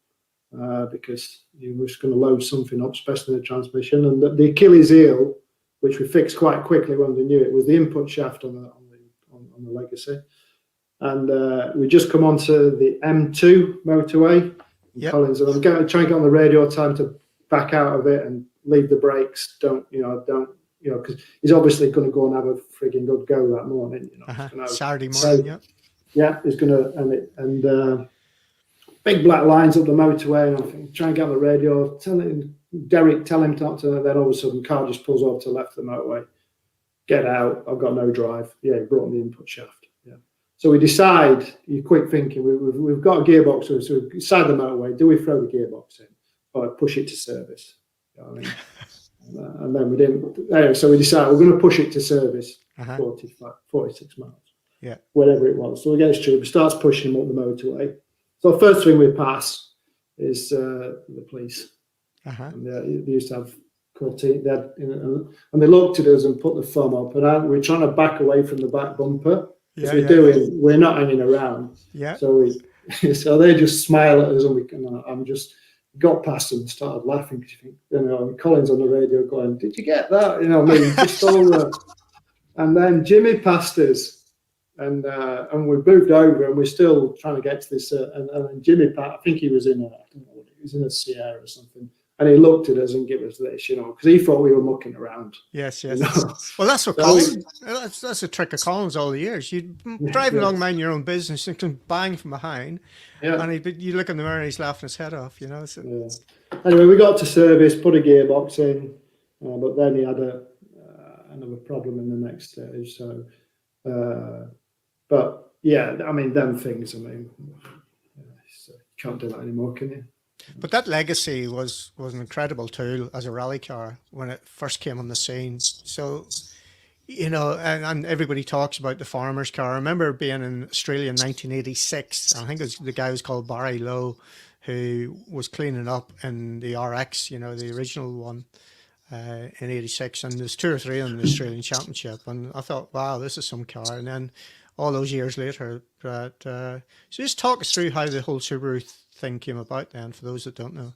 because you were just going to load something up, especially in the transmission. And the Achilles heel, which we fixed quite quickly when we knew it, was the input shaft on the Legacy. And we just come onto the M2 motorway. Yep. Collins, and I'm going to try and get on the radio time to back out of it and leave the brakes. Don't, because he's obviously going to go and have a frigging good go that morning. You know, Saturday morning. Yeah, he's going to, and big black lines up the motorway. And I'm thinking, try and get on the radio, tell him not to. And then all of a sudden, car just pulls over to the left of the motorway. Get out. I've got no drive. Yeah, he brought in the input shaft. So we decide, you're quick thinking, we've got a gearbox, so we decide the motorway, do we throw the gearbox in or push it to service? You know what I mean? And then we didn't, anyway, so we decided we're going to push it to service, 46 miles, whatever it was. So we get Stuart, starts pushing him up the motorway. So the first thing we pass is the police. And they used to have and they looked at us and put the thumb up, and we're trying to back away from the back bumper. We're not hanging around. So they just smile at us, and I'm just got past them and started laughing because you think, you know, Colin's on the radio going, "Did you get that?" You know, I mean, just all and then Jimmy passed us, and we moved over, and we're still trying to get to this. And then Jimmy, I think he was in a Sierra or something. And he looked at us and gave us this, you know, because he thought we were mucking around. Yes. You know? Well, that's what Colin. That's a trick of Colin's all the years. You drive along, mind your own business, and can bang from behind. And you look in the mirror, and he's laughing his head off, you know. So. Anyway, we got to service, put a gearbox in, but then he had another problem in the next stage. So, but yeah, I mean, them things. I mean, you can't do that anymore, can you? But that Legacy was an incredible tool as a rally car when it first came on the scene. So, you know, and everybody talks about the farmer's car. I remember being in Australia in 1986. I think the guy was called Barry Lowe, who was cleaning up in the RX, you know, the original one in 86. And there's 2 or 3 in the Australian Championship. And I thought, wow, this is some car. And then all those years later, so just talk us through how the whole Subaru thing came about then, for those that don't know.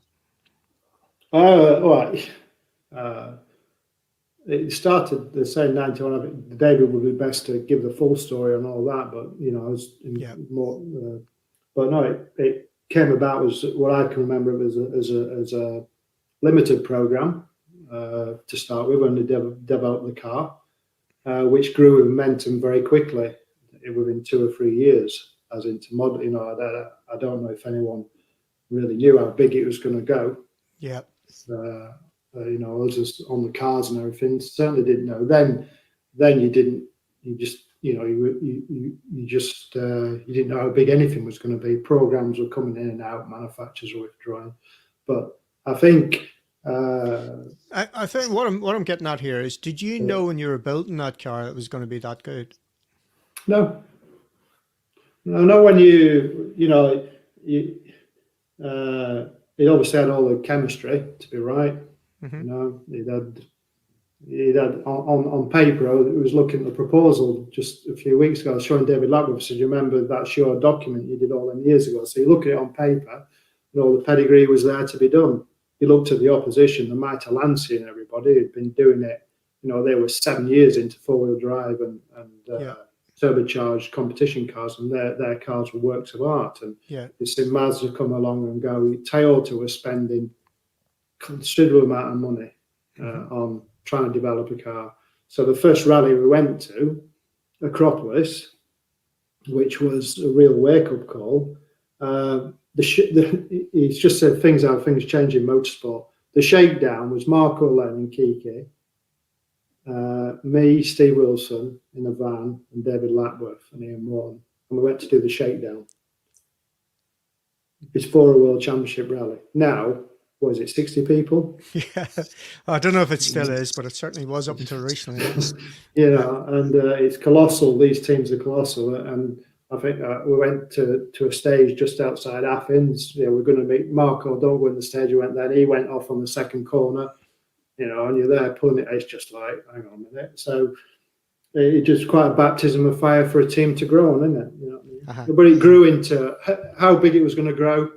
It started the same 91. I think David would be best to give the full story on all that, but you know, I was more. But no, it came about as what I can remember as a limited program to start with when they developed the car, which grew in momentum very quickly within 2 or 3 years. As into model, you know, I don't know if anyone really knew how big it was going to go. You know, I was just on the cars and everything. Certainly didn't know. Then you didn't. You just, you know, you didn't know how big anything was going to be. Programs were coming in and out. Manufacturers were withdrawing. But I think. I think what I'm getting at here is, did you know when you were building that car it was going to be that good? No. No, when you know, it obviously had all the chemistry to be right. You know, it had on paper. I was looking at the proposal just a few weeks ago. I was showing David Lapworth, said, "You remember that short document you did all them years ago?" So you look at it on paper, all the pedigree was there to be done. You looked at the opposition, the Mitalansi and everybody who'd been doing it. They were 7 years into four-wheel drive and turbocharged competition cars, and their cars were works of art. And you see Mazda come along and go. Toyota was spending considerable amount of money on trying to develop a car. So the first rally we went to, Acropolis, which was a real wake-up call. He's just said how things change in motorsport. The shakedown was Marco Len and Kiki, me, Steve Wilson in a van, and David Lapworth and Ian Morton, and we went to do the shakedown. It's for a World Championship rally. Now, what is it, 60 people? Yeah, I don't know if it still is, but it certainly was up until recently. And it's colossal. These teams are colossal, and I think we went to a stage just outside Athens. We're going to meet Marco. Don't go in the stage. We went there. He went off on the second corner. And you're there pulling it. It's just like, hang on a minute. So it's just quite a baptism of fire for a team to grow on, isn't it? You know what I mean? But it grew into how big it was going to grow.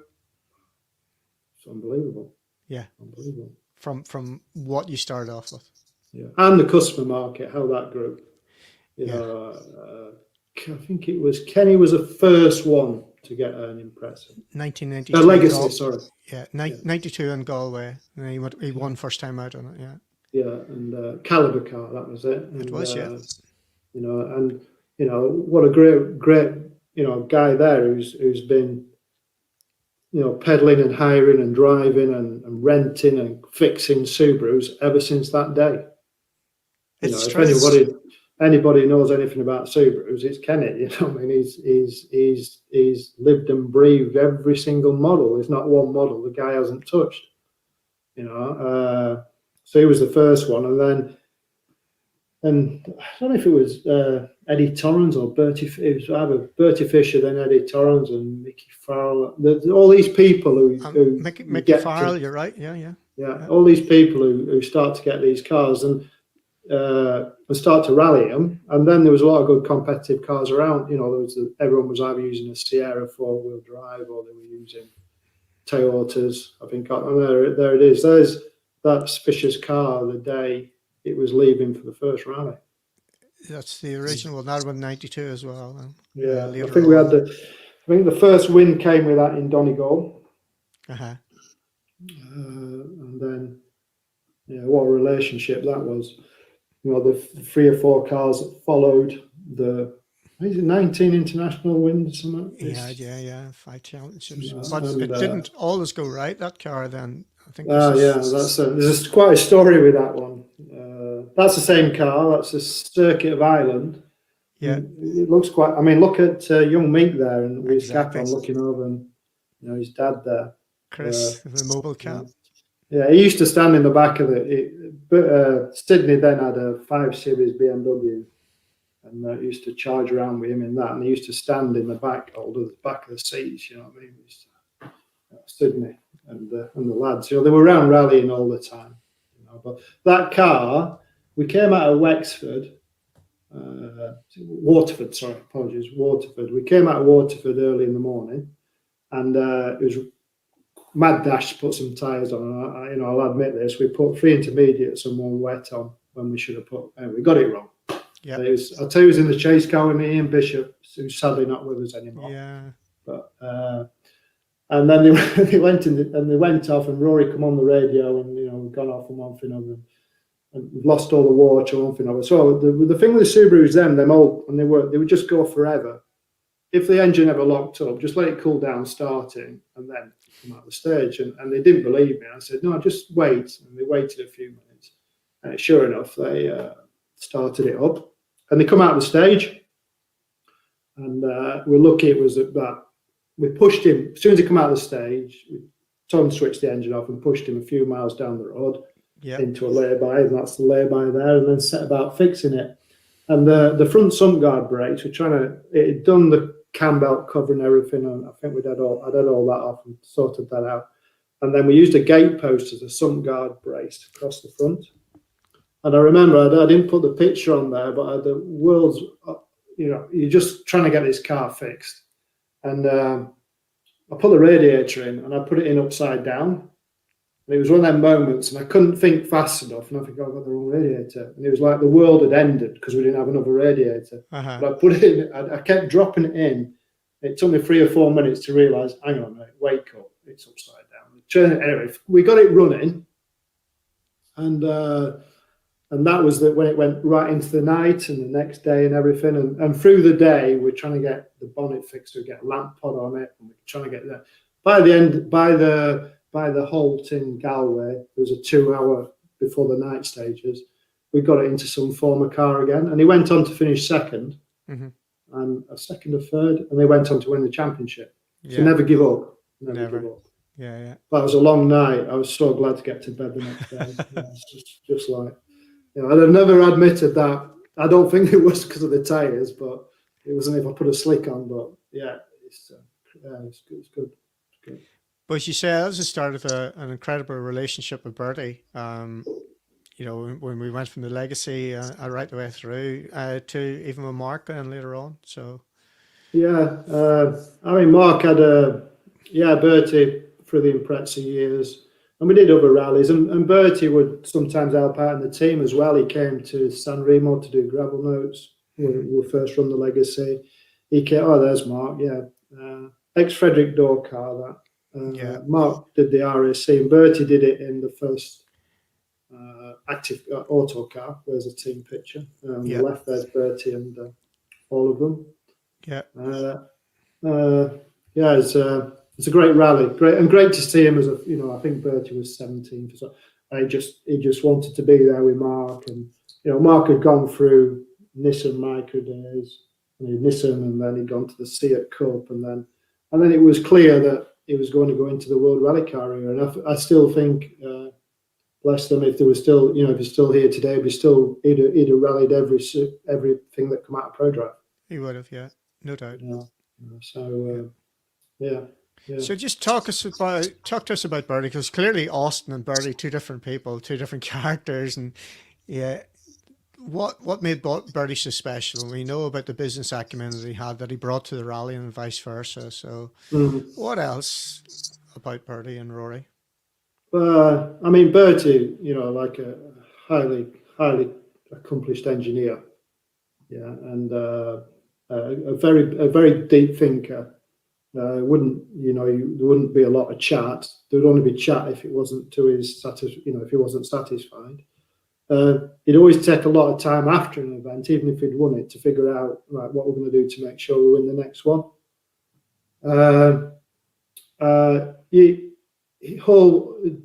It's unbelievable. Yeah, unbelievable. From what you started off with. Yeah, and the customer market, how that grew. I think it was Kenny was the first one to get an impressive 1992. Legacy, sorry. Yeah, 92 in Galway, and he won first time out on it. Yeah. Yeah, and Caliber car, that was it. And, it was, yeah. What a great guy there who's been peddling and hiring and driving and renting and fixing Subarus ever since that day. If anybody knows anything about Subarus, it's Kenny. He's lived and breathed every single model. There's not one model the guy hasn't touched. So he was the first one, and I don't know if it was Eddie Torrens or Bertie. It was either Bertie Fisher, then Eddie Torrens, and Mickey Farrell. All these people who Mickey Farrell. You're right. Yeah. All these people who start to get these cars and start to rally them, and then there was a lot of good competitive cars around. Everyone was either using a Sierra four-wheel drive or they were using Toyotas. I think there it is. That's Fisher's car the day it was leaving for the first rally. That's the original one. That was 92 as well. I think the first win came with that in Donegal. And then, what a relationship that was. The 3 or 4 cars that followed the 19 international wins. Yeah, 5 championships. But it didn't always go right, that car then. I think there's quite a story with that one. That's the same car. That's the Circuit of Ireland. Yeah, it looks quite. I mean, look at young Meek there and with his cap on, looking over, and his dad there, Chris, the mobile cap. Yeah, he used to stand in the back of it. Sydney then had a 5 Series BMW, and used to charge around with him in that, and he used to stand in the back of the seats. You know what I mean? Sydney. And the lads, they were around rallying all the time. But that car, we came out of Wexford, Waterford. We came out of Waterford early in the morning, and it was mad dash to put some tyres on. I'll admit this: we put 3 intermediates and 1 wet on when we should have put. We got it wrong. Yeah, I'll tell you, it was in the chase car with me, Ian Bishop, who's sadly not with us anymore. Yeah, but. And then they went off, and Rory come on the radio, and we've gone off on one thing over, and we've lost all the water, one thing over. So the thing with the Subarus, them old, and they would just go forever. If the engine ever locked up, just let it cool down, starting, and then come out of the stage. And they didn't believe me. I said, no, just wait. And they waited a few minutes, and sure enough, they started it up, and they come out of the stage, and we're lucky it was about. We pushed him, as soon as he came out of the stage, we told him to switch the engine off and pushed him a few miles down the road into a lay-by, and that's the lay-by there, and then set about fixing it. And the front sump guard brakes, it had done the cam belt cover and everything, and I think I'd had all that off and sorted that out. And then we used a gate post as a sump guard brace across the front. And I remember, I didn't put the picture on there, but I had the world's, you're just trying to get this car fixed. And I put the radiator in and I put it in upside down. And it was one of them moments, and I couldn't think fast enough. And I think, oh, I've got the wrong radiator. And it was like the world had ended because we didn't have another radiator. Uh-huh. But I put it in, I kept dropping it in. It took me 3 or 4 minutes to realise, hang on a minute, wake up, it's upside down. Anyway, we got it running. And that was when it went right into the night and the next day and everything. And through the day, we're trying to get the bonnet fixed to get a lamp pod on it. And we're trying to get that. By the end, by the halt in Galway, there was a 2-hour before the night stages. We got it into some former car again. And he went on to finish second, and a second or third. And they went on to win the championship. So never give up. Never give up. Yeah. But it was a long night. I was so glad to get to bed the next day. just like, I'd have never admitted that. I don't think it was because of the tyres, but it wasn't if I put a slick on. But it's good. It's good. But as you say, that was the start of an incredible relationship with Bertie. When we went from the legacy right the way through to even with Mark and later on. So, Mark had Bertie through the Impreza years, and we did other rallies. And Bertie would sometimes help out in the team as well. He came to San Remo to do gravel notes. We first run the legacy. He came. Oh, there's Mark. Ex Frederick Door car that. Mark did the RAC and Bertie did it in the first active auto car. There's a team picture. On the left there's Bertie and all of them. It's a great rally. Great to see him as I think Bertie was 17. So he just wanted to be there with Mark, and Mark had gone through Nissan Micro days, Nissan, and then he'd gone to the Seat Cup, and then it was clear that he was going to go into the World Rally Car era. And I still think, bless them, if they were still, if he's still here today, he'd have rallied everything that come out of Prodrive. He would have, no doubt. So just talk to us about Bertie, because clearly Austin and Bertie, two different people, two different characters, and what made Bertie so special? We know about the business acumen that he had, that he brought to the rally, and vice versa. So, what else about Bertie and Rory? Bertie, like a highly accomplished engineer, and a very deep thinker. There wouldn't be a lot of chat. There would only be chat if it wasn't to his if he wasn't satisfied. He'd always take a lot of time after an event, even if he'd won it, to figure out what we're going to do to make sure we win the next one.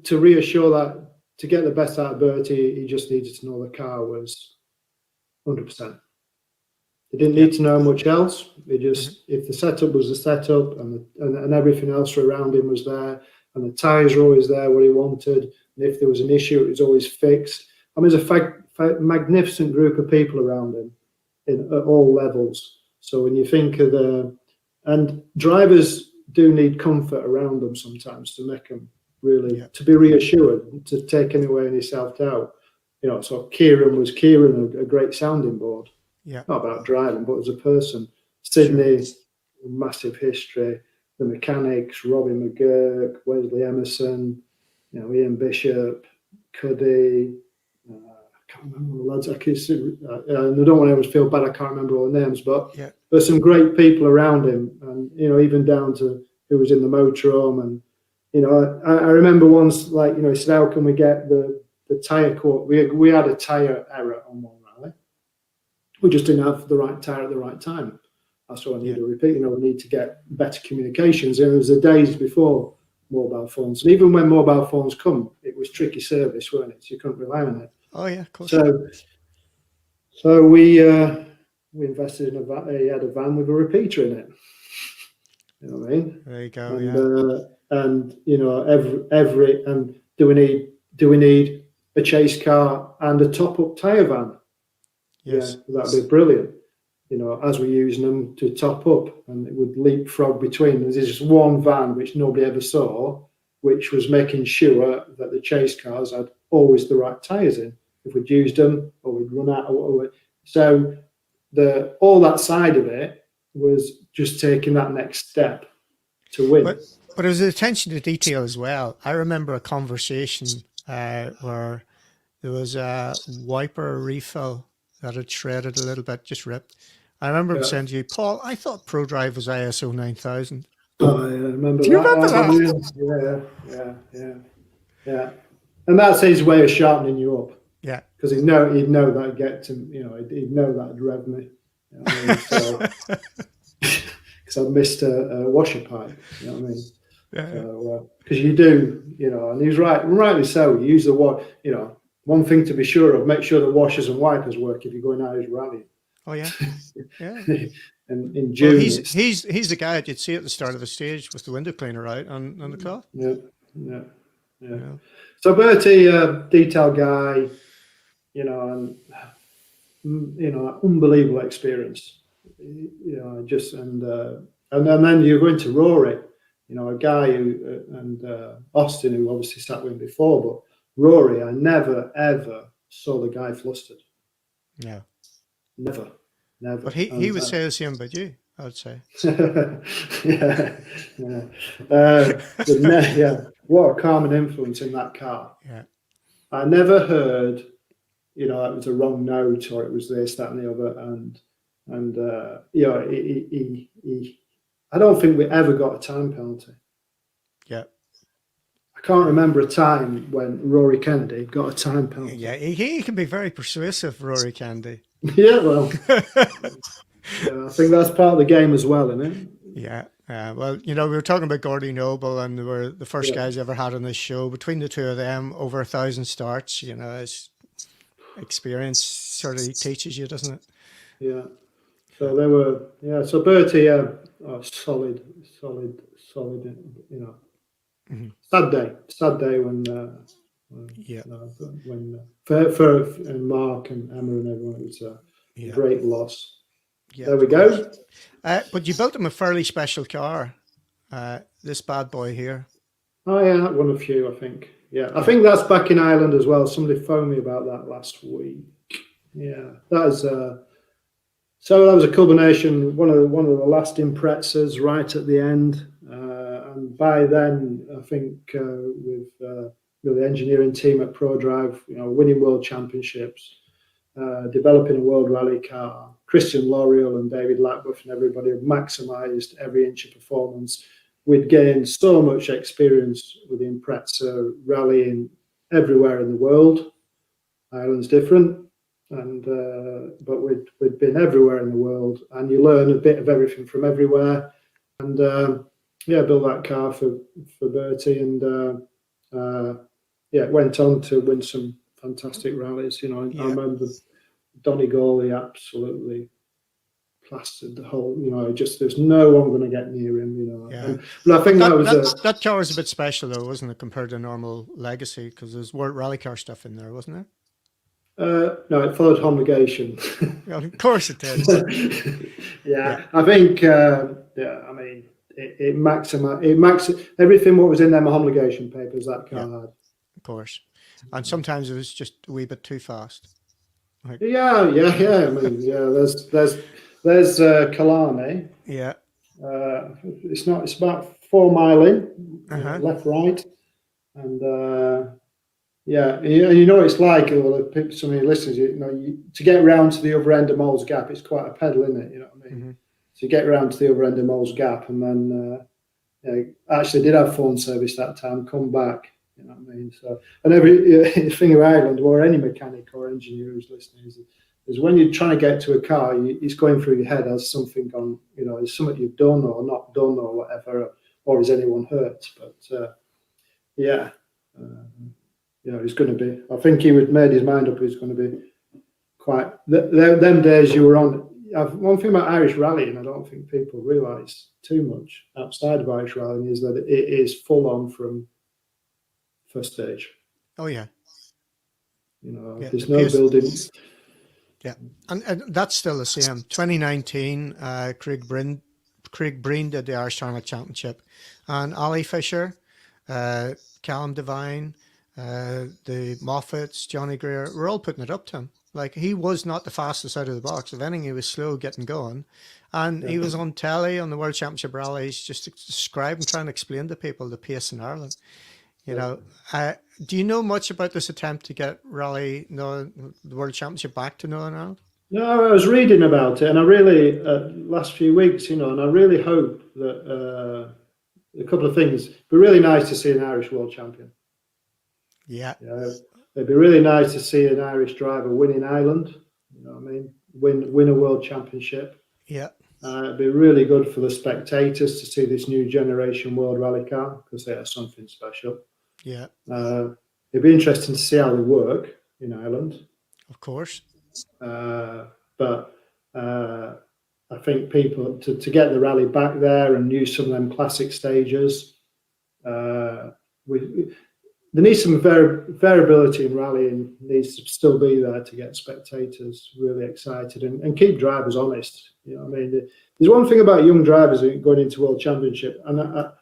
To reassure that, to get the best out of Bertie, he just needed to know the car was 100%. He didn't need to know much else. He just, if the setup was the setup and everything else around him was there, and the tyres were always there what he wanted, and if there was an issue, it was always fixed. There's a magnificent group of people around him at all levels. So when you think of and drivers do need comfort around them sometimes to make them really, to be reassured, to take away any self-doubt. So Kieran, a great sounding board. Not about driving, but as a person. Sydney, massive history. The mechanics, Robbie McGurk, Wesley Emerson, Ian Bishop, Cuddy. I can't remember all the lads. I don't want anyone to feel bad. I can't remember all the names, but there's some great people around him, and even down to who was in the motorhome. And I remember once, he said, "How can we get the tyre quote?" We had a tyre error on one rally. We just didn't have the right tyre at the right time. That's what I need to repeat. We need to get better communications. It was the days before mobile phones, and even when mobile phones come, it was tricky service, weren't it? So you couldn't rely on it. Oh yeah, of course. So we invested in a van. He had a van with a repeater in it. You know what I mean? There you go. And and do we need a chase car and a top up tyre van? Yes, that'd be brilliant. As we're using them to top up, and it would leapfrog between. There's just one van which nobody ever saw, which was making sure that the chase cars had always the right tyres in. If we'd used them or we'd run out, so all that side of it was just taking that next step. to win. But it was the attention to detail as well. I remember a conversation where there was a wiper refill that had shredded a little bit, just ripped. I remember him saying to you, Paul, I thought Prodrive was ISO 9000. Oh, yeah, I remember Do you remember that? Yeah. And that's his way of sharpening you up. Yeah. Because he'd know that'd get to, he'd know that'd rev me. You know what I mean? So, because I missed a washer pipe, you know what I mean? Yeah. So, because you do, and he was right, and rightly so. You use the one thing to be sure of: make sure the washers and wipers work if you're going out his rally. Oh yeah, yeah. And in June, well, he's the guy that you'd see at the start of the stage with the window cleaner out on the cloth. Yeah. So Bertie, detail guy, and unbelievable experience. And then you're going to Rory, a guy who and Austin, who obviously sat with him before, but Rory, I never ever saw the guy flustered. No, never. But he would say the same about you, I would say. Yeah. What a calming influence in that car. Yeah. I never heard, it was a wrong note or it was this, that, and the other, and I don't think we ever got a time penalty. Yeah. I can't remember a time when Rory Kennedy got a time penalty. Yeah, he can be very persuasive, Rory Kennedy. Yeah, well, I think that's part of the game as well, isn't it? Yeah. Well, we were talking about Gordy Noble, and they were the first guys ever had on this show. Between the two of them, over 1,000 starts. His experience sort of teaches you, doesn't it? Yeah. So they were, So Bertie, solid. Mm-hmm. Sad day when for Mark and Emma and everyone, it was a great loss. Yeah, there we go. But you built him a fairly special car, this bad boy here. Oh yeah, one of a few, I think. Yeah, I think that's back in Ireland as well. Somebody phoned me about that last week. Yeah, that is. So that was a culmination, one of the last imprezas right at the end, and by then I think with the engineering team at Prodrive, winning world championships, developing a world rally car, Christian L'Oreal and David Lapworth and everybody have maximised every inch of performance. We'd gained so much experience with the Impreza rallying everywhere in the world. Ireland's different, but we'd been everywhere in the world, and you learn a bit of everything from everywhere. And built that car for Bertie, and went on to win some fantastic rallies. I remember Donegal, he absolutely plastered the whole. There's no one going to get near him. But I think that car was a bit special though, wasn't it, compared to normal Legacy? Because there's World Rally Car stuff in there, wasn't there? No, it followed homologation. Of course it did. I think. I mean, it maximized everything what was in them homologation papers that car had. Of course, and sometimes it was just a wee bit too fast. I mean, there's Kalani. Yeah. It's about 4 mile in, left, right, and it's like, somebody listens, to get round to the other end of Mole's Gap, it's quite a pedal, isn't it? You know what I mean? Mm-hmm. So you get round to the other end of Mole's Gap, and then actually did have phone service that time, come back. You know what I mean? So, and every thing of Ireland, or any mechanic or engineer who's listening, is when you're trying to get to a car, it's going through your head, has something gone, is something you've done or not done or whatever, or is anyone hurt? But he's going to be. I think he would made his mind up. He's going to be quite. Them days you were on. One thing about Irish rallying, I don't think people realise too much outside of Irish rallying, is that it is full on from first stage. Oh yeah. There's no building. Yeah, and that's still the same. 2019, Craig Breen did the Irish Tarmac Championship, and Ali Fisher, Callum Devine, the Moffats, Johnny Greer, we're all putting it up to him. Like, he was not the fastest out of the box. If anything, he was slow getting going. And he was on telly on the World Championship rallies just to describe and try and explain to people the pace in Ireland. You know, do you know much about this attempt to get the World Championship back to Northern Ireland? No, I was reading about it, and I really, last few weeks, you know, and I really hope that a couple of things. It'd be really nice to see an Irish world champion. Yeah. It'd be really nice to see an Irish driver win in Ireland. You know what I mean? Win a world championship. Yeah. It'd be really good for the spectators to see this new generation world rally car, because they are something special. Yeah. It'd be interesting to see how they work in Ireland. Of course. But I think people to get the rally back there and use some of them classic stages. There needs some variability in rallying. Needs to still be there to get spectators really excited and keep drivers honest. You know what I mean? There's one thing about young drivers going into World Championship, and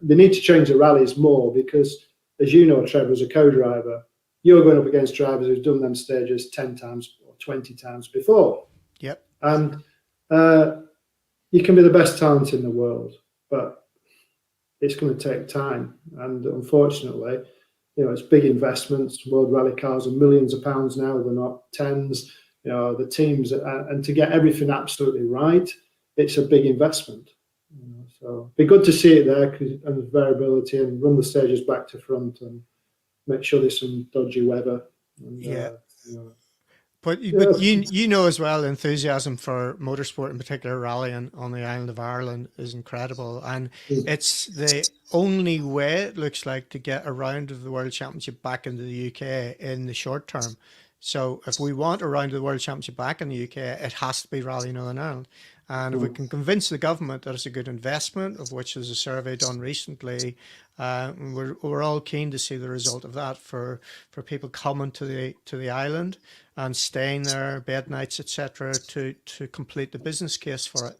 they need to change the rallies more, because, as you know, Trevor, as a co-driver, you're going up against drivers who've done them stages 10 times or 20 times before. Yep. And you can be the best talent in the world, but it's going to take time. And unfortunately, you know, it's big investments. World Rally cars are millions of pounds now. They're not tens. You know, the teams, and to get everything absolutely right, it's a big investment. You know, so it'd be good to see it there, and the variability, and run the stages back to front and make sure there's some dodgy weather. And, yeah. You know, But you know as well, enthusiasm for motorsport, in particular rallying on the island of Ireland, is incredible, and it's the only way, it looks like, to get a round of the World Championship back into the UK in the short term. So if we want a round of the World Championship back in the UK, it has to be Rally Northern Ireland. And if we can convince the government that it's a good investment, of which there's a survey done recently, we're all keen to see the result of that for people coming to the island and staying there, bed nights, etc., to complete the business case for it.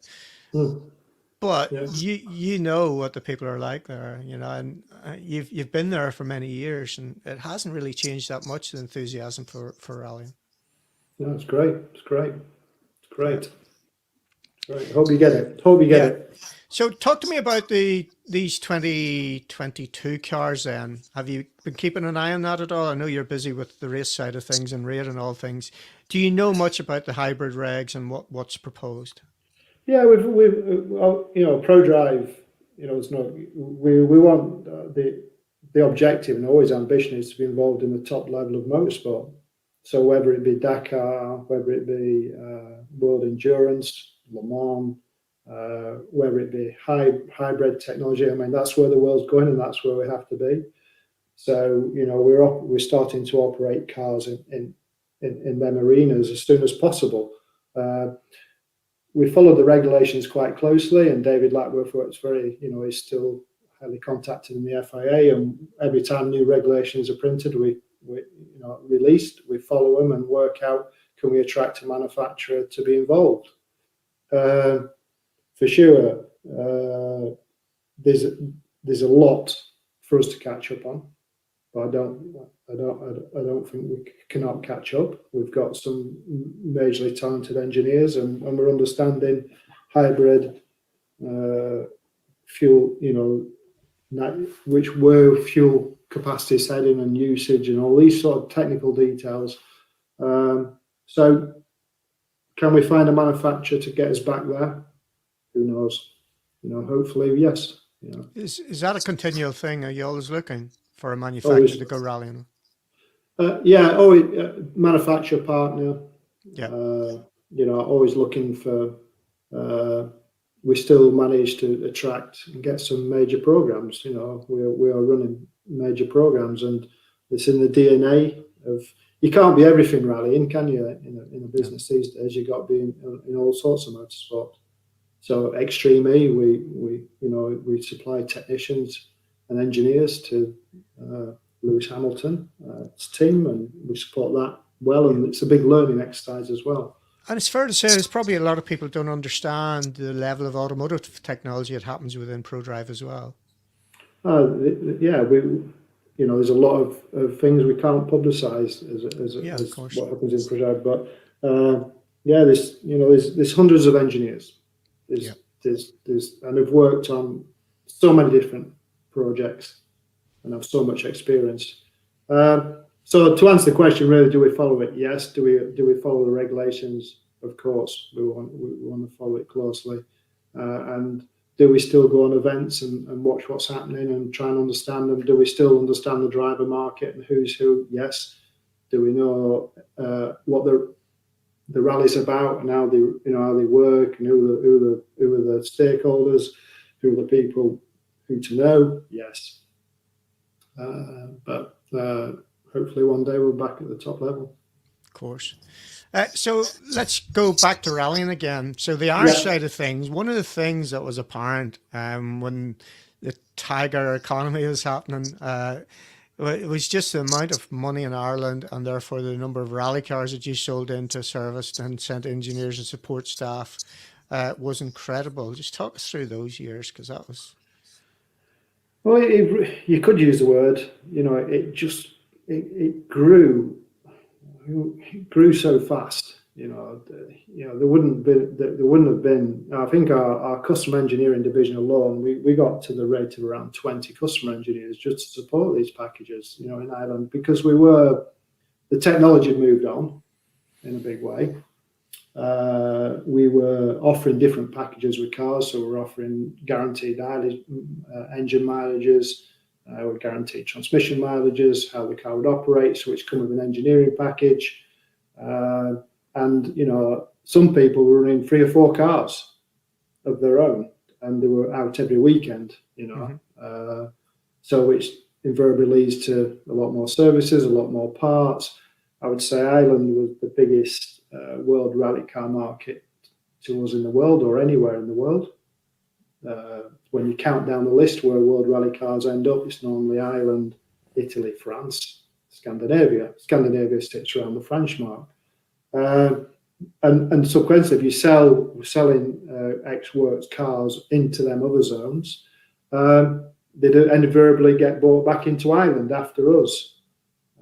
But you know what the people are like there, you know, and you've been there for many years, and it hasn't really changed that much, the enthusiasm for rallying. No, it's great. It's great. It's great. Right. Hope you get it. Hope you get it. So talk to me about these 2022 cars then. Have you been keeping an eye on that at all? I know you're busy with the race side of things and raid and all things. Do you know much about the hybrid regs and what's proposed? Yeah, we've you know, Prodrive, you know, it's not, we want the objective and always ambition is to be involved in the top level of motorsport. So whether it be Dakar, whether it be World Endurance, Le Mans, whether it be hybrid technology, I mean, that's where the world's going, and that's where we have to be. So, you know, we're starting to operate cars in them arenas as soon as possible. We follow the regulations quite closely, and David Lackworth works very, you know, he's still highly contacted in the FIA, and every time new regulations are printed, we you know, released, we follow them and work out, can we attract a manufacturer to be involved? For sure, there's a lot for us to catch up on, but I don't think we cannot catch up. We've got some majorly talented engineers, and we're understanding hybrid fuel, you know, where fuel capacity is heading and usage and all these sort of technical details. So can we find a manufacturer to get us back there? Who knows? You know, hopefully, yes. You know. Is that a continual thing? Are you always looking for a manufacturer to go rallying? Manufacturer partner. Yeah. You know, always looking for. We still manage to attract and get some major programs. You know, we are running major programs, and it's in the DNA of. You can't be everything rallying, can you? In a business these days, you got to be in all sorts of motorsport. So Extreme E, we supply technicians and engineers to Lewis Hamilton, his team, and we support that well. And it's a big learning exercise as well. And it's fair to say there's probably a lot of people don't understand the level of automotive technology that happens within Prodrive as well. there's a lot of things we can't publicise as of course. what happens in Prodrive. But there's hundreds of engineers. And I've worked on so many different projects, and have so much experience. So to answer the question, really, do we follow it? Yes. Do we follow the regulations? Of course, we want to follow it closely. And do we still go on events and watch what's happening and try and understand them? Do we still understand the driver market and who's who? Yes. Do we know what the rally's about and how they work and who are the stakeholders, who are the people who to know? Yes. But hopefully one day we're back at the top level. Of course. So let's go back to rallying again. So the Irish side of things, one of the things that was apparent when the Tiger economy was happening, it was just the amount of money in Ireland, and therefore the number of rally cars that you sold into service and sent engineers and support staff was incredible. Just talk us through those years, because that was... Well, you could use the word, it grew. It grew so fast, there wouldn't have been. I think our customer engineering division alone, we got to the rate of around 20 customer engineers just to support these packages, in Ireland, because the technology had moved on in a big way. We were offering different packages with cars, so we're offering guaranteed engine mileages. With guaranteed transmission mileages, how the car would operate, so it's come with an engineering package. And some people were running 3 or 4 cars of their own, and they were out every weekend, so which invariably leads to a lot more services, a lot more parts. I would say Ireland was the biggest world rally car market to us in the world, or anywhere in the world. When you count down the list where world rally cars end up, it's normally Ireland, Italy, France, Scandinavia. Scandinavia sits around the French mark. And subsequently, if you selling ex-works cars into them other zones, they invariably get bought back into Ireland after us.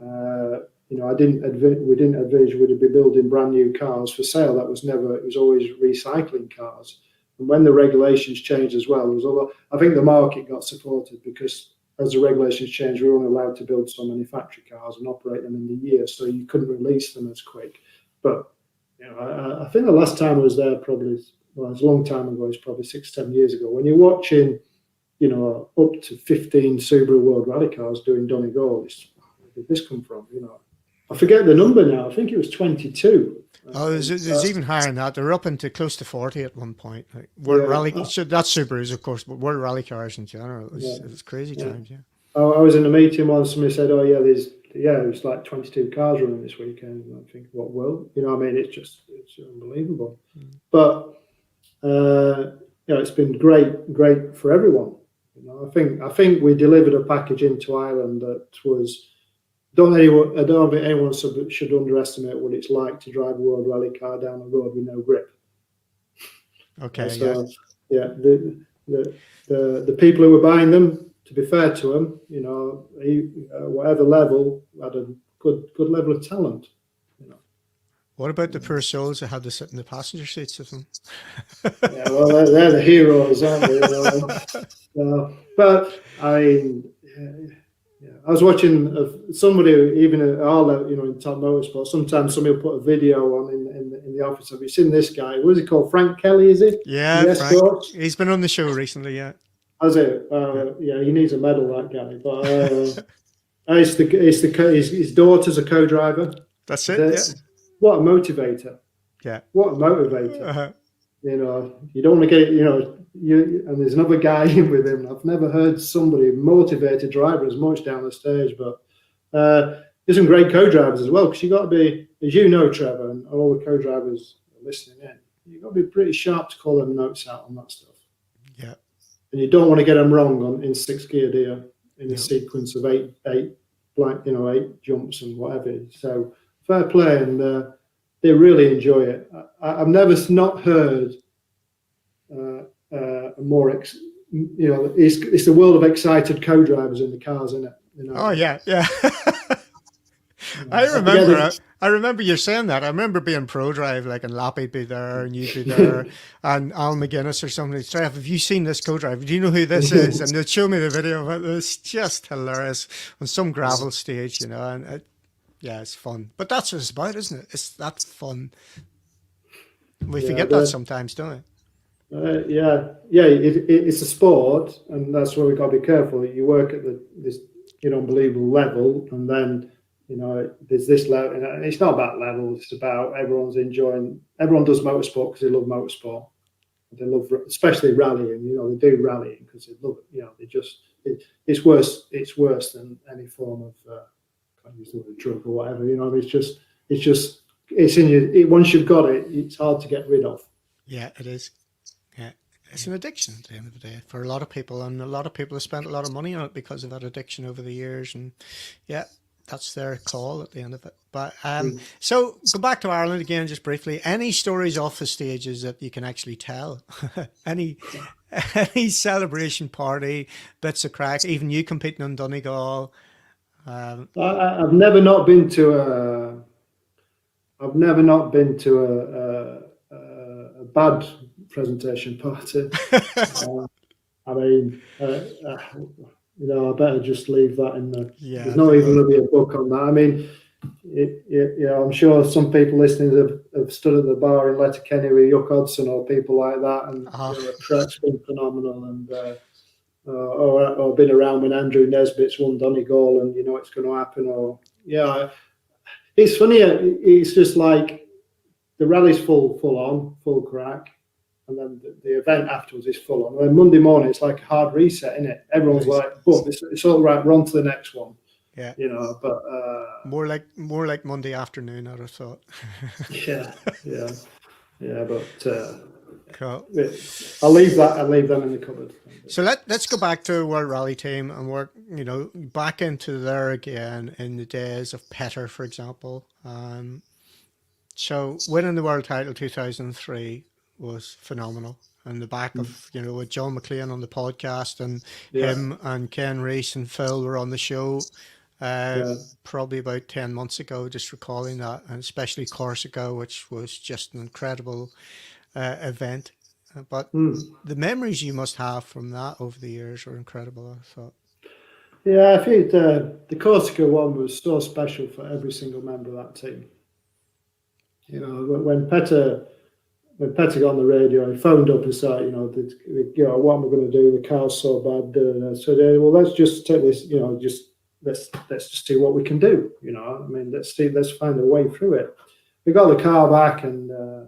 We didn't envisage we'd be building brand new cars for sale. It was always recycling cars. And when the regulations changed as well, I think the market got supported, because as the regulations changed, we were only allowed to build so many factory cars and operate them in the year, so you couldn't release them as quick. But I think the last time I was there, it was a long time ago. It's probably 6-7 years ago. When you're watching, up to 15 Subaru World Rally cars doing Donegal, where did this come from? I forget the number now. I think it was 22. Oh, there's even higher than that. They're up into close to 40 at one point. World rally, so that's Subarus, of course, but world rally cars in general. It was crazy times. Yeah. I was in a meeting once. Somebody said, "Oh yeah, it was like 22 cars running this weekend." And I think, what world? It's unbelievable. But it's been great for everyone. I think we delivered a package into Ireland that was. I don't think anyone should underestimate what it's like to drive a world rally car down the road with no grip. Okay. So, the people who were buying them, to be fair to them, whatever level, had a good level of talent. What about the poor souls that had to sit in the passenger seats of them? Yeah, well, they're the heroes, aren't they? But I was watching somebody, even at our level, in Top Motorsport. Sometimes somebody will put a video on in the office. Have you seen this guy? What is he called? Frank Kelly, is it? Yeah, Frank. He's been on the show recently. Yeah. Has it? Yeah, he needs a medal, that guy. But his daughter's a co-driver. That's it. Yeah. What a motivator! Yeah. What a motivator! You don't want to get it. And there's another guy in with him. I've never heard somebody motivate a driver as much down the stage. But there's some great co-drivers as well, because you've got to be, as you know, Trevor, and all the co-drivers listening in, you've got to be pretty sharp to call them notes out on that stuff. Yeah. And you don't want to get them wrong in 6th gear, do you? In a sequence of eight jumps and whatever. So fair play, and they really enjoy it. I've never not heard a more it's the world of excited co-drivers in the cars, isn't it? Oh yeah. I remember you saying that. I remember being Prodrive, like, and Lappy'd be there, and you'd be there, and Al McGuinness or somebody would say, "Have you seen this co-drive? Do you know who this is?" And they'd show me the video of it. It's just hilarious on some gravel stage, and it's fun. But that's what it's about, isn't it? It's that fun. We forget that sometimes, don't we? It's a sport, and that's where we've got to be careful. You work at this unbelievable level, and then there's this level, and it's not about levels. It's about everyone's enjoying. Everyone does motorsport because they love motorsport. They love, especially rallying. They do rallying because they love it. It's worse. It's worse than any form of can't use the word drug or whatever. It's in you. Once you've got it, it's hard to get rid of. Yeah, it is. Yeah, it's an addiction at the end of the day for a lot of people, and a lot of people have spent a lot of money on it because of that addiction over the years. And that's their call at the end of it. But so go back to Ireland again, just briefly. Any stories off the stages that you can actually tell? any celebration party, bits of crack? Even you competing on Donegal. I've never not been to a bad presentation party. I better just leave that in there. Yeah, there's not even going to be a book on that. I mean, I'm sure some people listening have stood at the bar in Letterkenny with Yuck Hodgson or people like that, and Trek's been phenomenal, and or been around when Andrew Nesbitt's won Donegal, and it's going to happen. Or it's funny. It's just like the rally's full crack. And then the event afterwards is full on. And then Monday morning, it's like a hard reset, isn't it? Everyone's like, "Boom, it's all right. We're on to the next one." Yeah, But more like Monday afternoon, I'd have thought. yeah. But cool. I'll leave them in the cupboard. So let's go back to World Rally Team and work, back into there again in the days of Petter, for example. So winning the world title 2003. Was phenomenal, and the back of with John McLean on the podcast, and him and Ken Reese and Phil were on the show probably about 10 months ago, just recalling that, and especially Corsica, which was just an incredible event. But the memories you must have from that over the years are incredible, I thought. Yeah, I think the Corsica one was so special for every single member of that team. When Petter got on the radio, he phoned up and said, what am I going to do? The car's so bad. So well, let's just take this, let's just see what we can do. Let's find a way through it. We got the car back, and I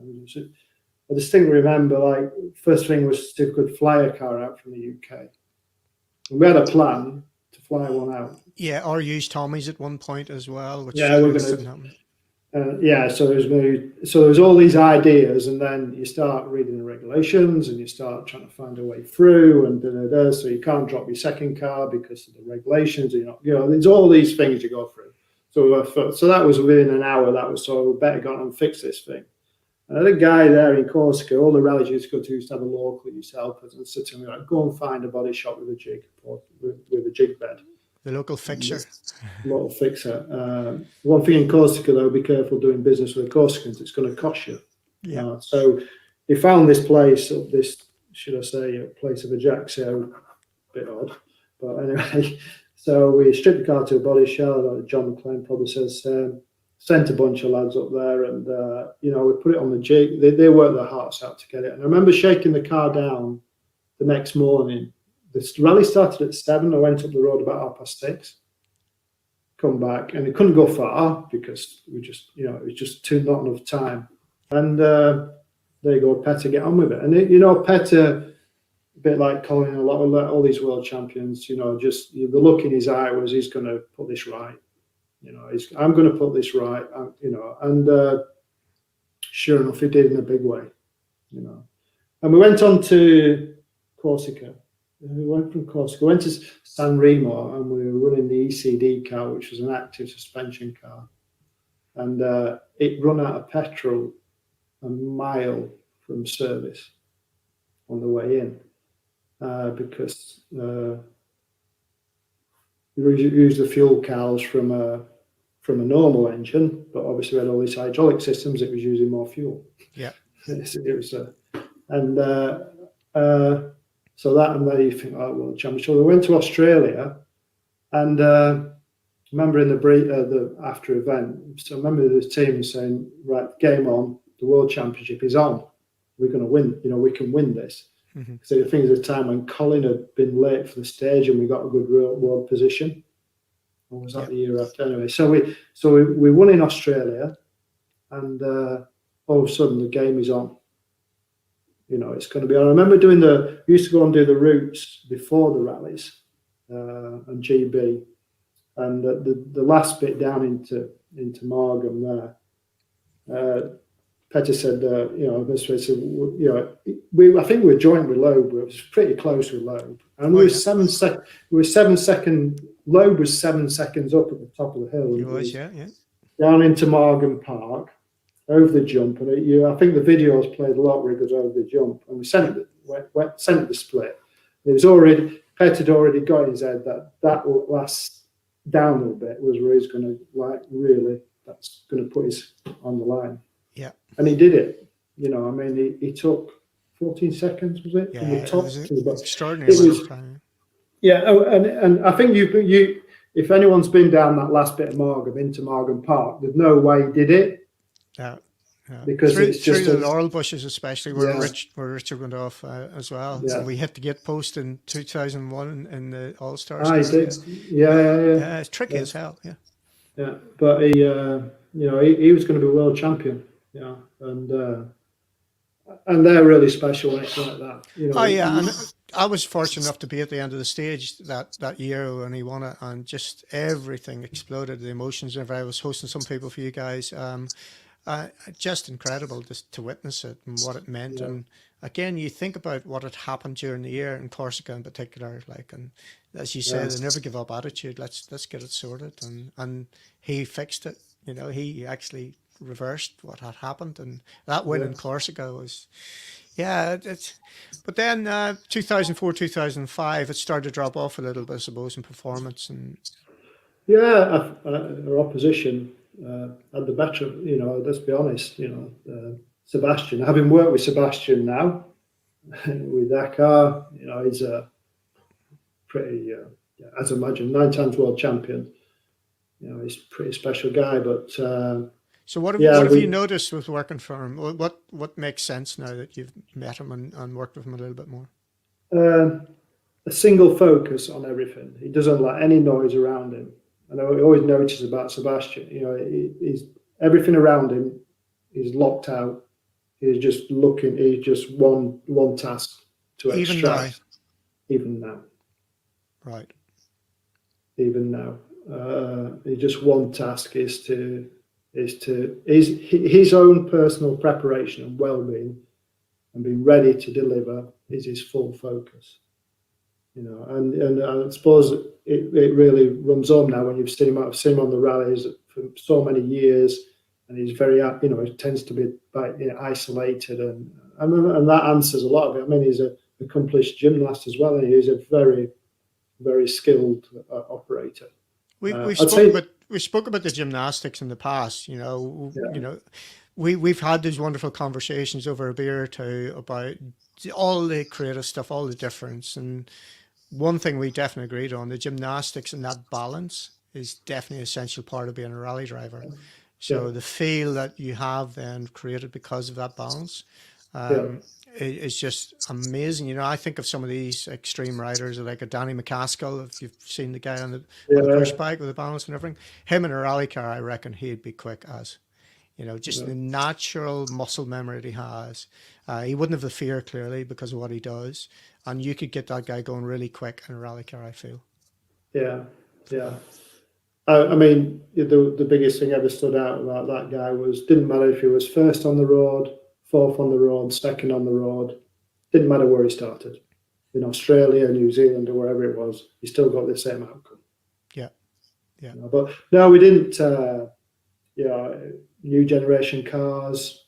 distinctly remember, first thing was to could fly a car out from the UK. And we had a plan to fly one out. Yeah, or use Tommy's at one point as well. Which we're going to. So there's all these ideas, and then you start reading the regulations, and you start trying to find a way through, and so you can't drop your second car because of the regulations. There's all these things you go through. So that was within an hour. That was so we better go on and fix this thing. And I had a guy there in Corsica. All the rallies you used to go to used to have a local used to help us, and said to me, "Go and find a body shop with a jig, or with a jig bed." The local fixer. Local fixer. One thing in Corsica, though, be careful doing business with the Corsicans. It's going to cost you. Yeah. So he found this place, should I say, a place of Ajaxio, a bit odd. But anyway, so we stripped the car to a body shell. Like John McLean probably says, sent a bunch of lads up there, and we put it on the jig. They worked their hearts out to get it. And I remember shaking the car down the next morning. The rally started at 7. I went up the road about 6:30. Come back, and it couldn't go far because we just, it was just not enough time. And there you go, Petter, get on with it. And Petter, a bit like Colin, a lot of all these world champions, just the look in his eye was he's going to put this right. I'm going to put this right. And sure enough, he did in a big way. And we went on to Corsica. We went from Corsica, went to San Remo, and we were running the ECD car, which was an active suspension car. And it run out of petrol a mile from service on the way in. because we use the fuel cows from a normal engine, but obviously we had all these hydraulic systems. It was using more fuel. Yeah. It was, and so that, and then you think, oh, World Championship. So we went to Australia, and remember in the after event. So I remember the team saying, right, game on. The World Championship is on. We're going to win. We can win this. Mm-hmm. So I think there's a time when Colin had been late for the stage, and we got a good world position. Or was that the year after? Anyway, so we won in Australia, and all of a sudden the game is on. It's going to be on. I remember we used to go and do the routes before the rallies and GB, and the last bit down into Margam there. Petter said, I think we were joint with Loeb. We was pretty close with Loeb, and we were 7 seconds. Loeb was 7 seconds up at the top of the hill. He was, yeah. Down into Margam Park, over the jump, and I think the videos played a lot where he goes over the jump, and we sent it the split. It was already Petter had already got in his head that last down a little bit was where he's going to that's going to put us on the line. Yeah, and he did it. He took 14 seconds, was it? Yeah, from the top it was to the bottom. Extraordinary time. Yeah, and I think you if anyone's been down that last bit of Margam into Margam Park, there's no way he did it. Yeah. Because through it's just the laurel bushes, especially where Richard went off as well. Yeah. So we hit the gate post in 2001 in the All Stars. Yeah. It's tricky as hell. Yeah, but he was going to be world champion. Yeah, and they're really special when it's like that. And I was fortunate enough to be at the end of the stage that year when he won it, and just everything exploded. The emotions. I was hosting some people for you guys. Just incredible just to witness it and what it meant. Yeah. And again, you think about what had happened during the year in Corsica in particular, and as you said, the never give up attitude. Let's get it sorted, and he fixed it. He actually reversed what had happened, and that win in Corsica was, but then 2004, 2005, it started to drop off a little bit, I suppose, in performance and. Our opposition had the better. Let's be honest. Sebastien. Having worked with Sebastien now with Dakar, he's a pretty, as I imagine, 9 times world champion. He's a pretty special guy. But so what have you noticed with working for him? What makes sense now that you've met him and worked with him a little bit more? A single focus on everything. He doesn't like any noise around him. And I always notice about Sebastien. He's everything around him is locked out. He's just looking. He's just one task to extract. Even now. Right. Even now, just one task is his own personal preparation and well-being, and being ready to deliver is his full focus. And I suppose it really runs on now when you've seen him. I've seen him on the rallies for so many years, and he's very, he tends to be isolated, and that answers a lot of it. I mean, he's an accomplished gymnast as well, and he's a very, very skilled operator. We spoke about the gymnastics in the past. We've had these wonderful conversations over a beer or two about all the creative stuff, all the difference, and one thing we definitely agreed on, the gymnastics and that balance is definitely an essential part of being a rally driver. So the feel that you have then created because of that balance is just amazing. I think of some of these extreme riders like a Danny McCaskill, if you've seen the guy on the push bike with the balance and everything. Him in a rally car, I reckon he'd be quick as. The natural muscle memory that he has. He wouldn't have the fear, clearly, because of what he does. And you could get that guy going really quick in a rally car, I feel. Yeah. I mean, the biggest thing ever stood out about that guy didn't matter if he was first on the road, fourth on the road, second on the road. Didn't matter where he started. In Australia, New Zealand, or wherever it was, he still got the same outcome. Yeah. But no, we didn't... new generation cars,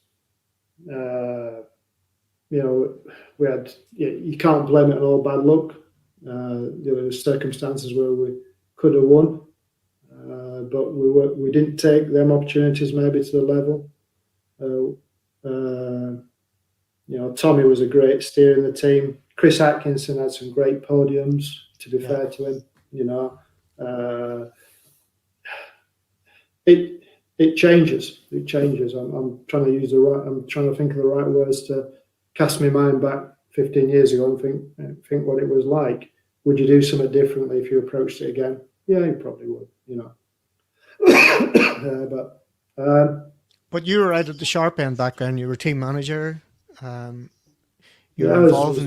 you can't blame it on all bad luck. There were circumstances where we could have won, but we didn't take them opportunities maybe to the level. Tommy was a great steer in the team. Chris Atkinson had some great podiums, to be fair to him. It changes. It changes. I'm trying to think of the right words to cast my mind back 15 years ago and think what it was like. Would you do something differently if you approached it again? Yeah, you probably would. But you were out at the sharp end back then. You were team manager. You were involved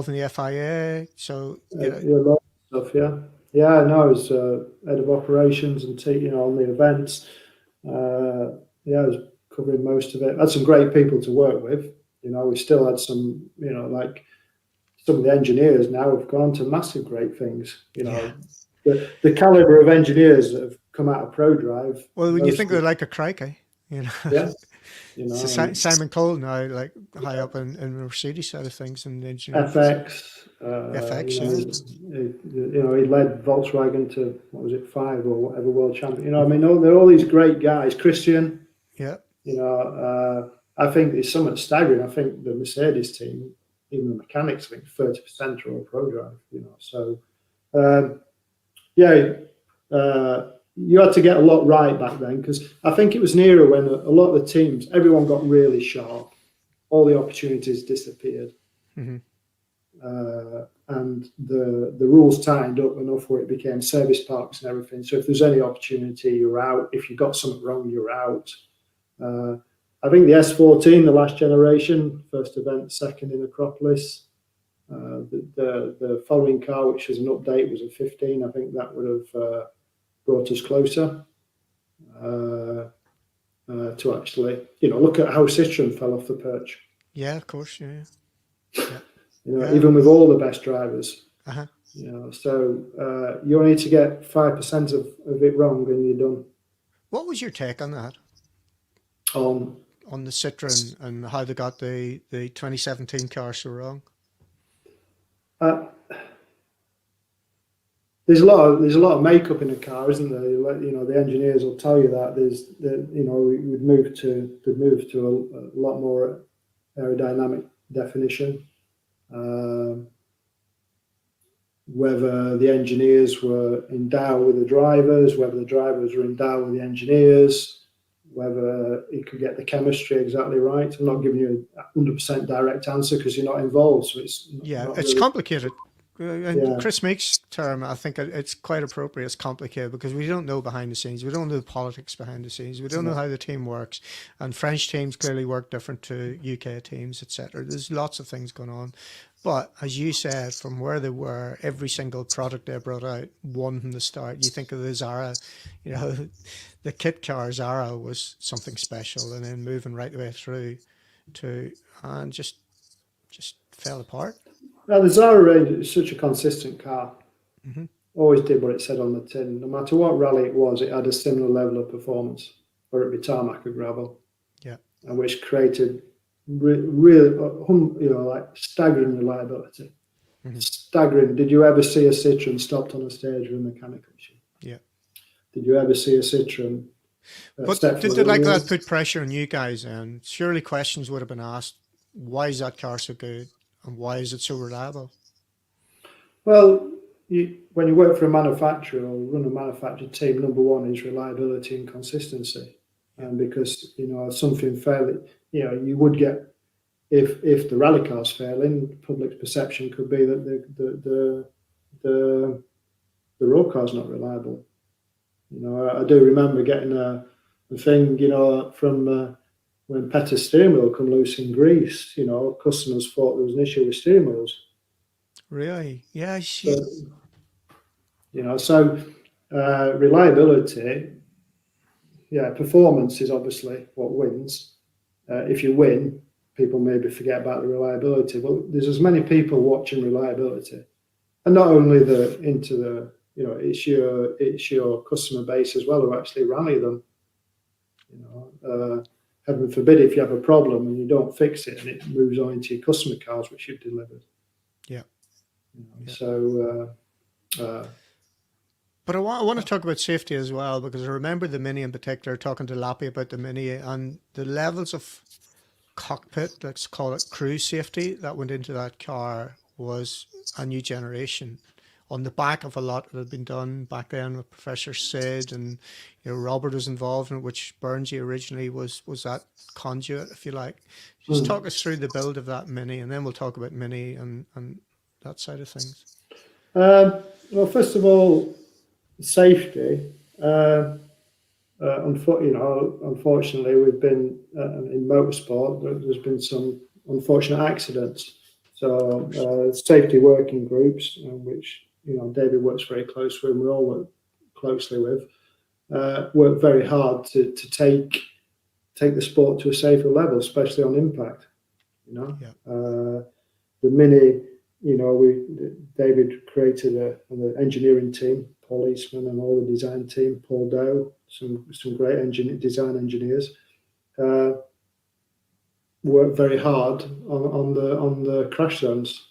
in the FIA. So a lot of stuff. I was head of operations and on the events. I was covering most of it. I had some great people to work with. We still had some, like some of the engineers now have gone to massive great things. The caliber of engineers that have come out of Prodrive. Well, when you think they're like a crikey, Yeah. So Simon Cole now, like high up in the Mercedes side of things, and engineering. FX. He led Volkswagen to, what was it, 5 or whatever world champion. They're all these great guys. Christian. Yeah. I think it's somewhat staggering. I think the Mercedes team, even the mechanics, I think 30% are all Prodrive. So you had to get a lot right back then, because I think it was an era when a lot of the teams, everyone got really sharp. All the opportunities disappeared. Mm-hmm. And the rules tightened up enough where it became service parks and everything. So if there's any opportunity, you're out. If you got something wrong, you're out. I think the S14, the last generation, first event, second in Acropolis. The following car, which was an update, was a 15. I think that would have brought us closer to actually, look at how Citroen fell off the perch. Yeah, of course, yeah. Even with all the best drivers. Uh-huh. So you only need to get 5% of it wrong and you're done. What was your take on that? On the Citroen and how they got the 2017 car so wrong? There's a lot of makeup in a car, isn't there? The engineers will tell you that we'd move to a lot more aerodynamic definition. Whether the engineers were endowed with the drivers, whether the drivers were endowed with the engineers, whether you could get the chemistry exactly right. I'm not giving you a 100% direct answer because you're not involved. So it's really complicated. And Chris Meek's term, I think it's quite appropriate. It's complicated because we don't know behind the scenes. We don't know the politics behind the scenes. We don't know how the team works. And French teams clearly work different to UK teams, etc. There's lots of things going on. But as you said, from where they were, every single product they brought out won from the start. You think of the Zara, the kit car Zara was something special, and then moving right the way through and just fell apart. Now, the Zara range is such a consistent car. Mm-hmm. Always did what it said on the tin. No matter what rally it was, it had a similar level of performance, whether it be tarmac or gravel. Yeah. And which created really, like staggering reliability. Mm-hmm. Staggering. Did you ever see a Citroen stopped on a stage with a mechanical issue? Yeah. Did you ever see a Citroen? But did that put pressure on you guys? And surely questions would have been asked: why is that car so good? And why is it so reliable? Well, when you work for a manufacturer or run a manufactured team, number one is reliability and consistency. And because, something fairly, you would get, if the rally car's failing, public perception could be that the road car's not reliable. I do remember getting a thing, from when Petter's steering wheel come loose in Greece, customers thought there was an issue with steering wheels. Really? Yeah, I see. So reliability, performance is obviously what wins. If you win, people maybe forget about the reliability. Well, there's as many people watching reliability, and not only it's your customer base as well who actually rally them. heaven forbid, if you have a problem and you don't fix it and it moves on into your customer cars, which you've delivered. Yeah. So, but I want to talk about safety as well, because I remember the Mini in particular, talking to Lappy about the Mini and the levels of cockpit, let's call it crew safety, that went into that car was a new generation on the back of a lot that had been done back then with Professor Sid, and Robert was involved in it, which Burnsy originally was that conduit, if you like. Just talk us through the build of that Mini, and then we'll talk about Mini and that side of things. Well, first of all, safety. Unfortunately, we've been in motorsport. There's been some unfortunate accidents. So safety working groups, which David works very closely with, and we all work closely with, work very hard to take the sport to a safer level, especially on impact. The Mini, David created an engineering team, Paul Eastman, and all the design team, Paul Doe, some great design engineers, worked very hard on the crash zones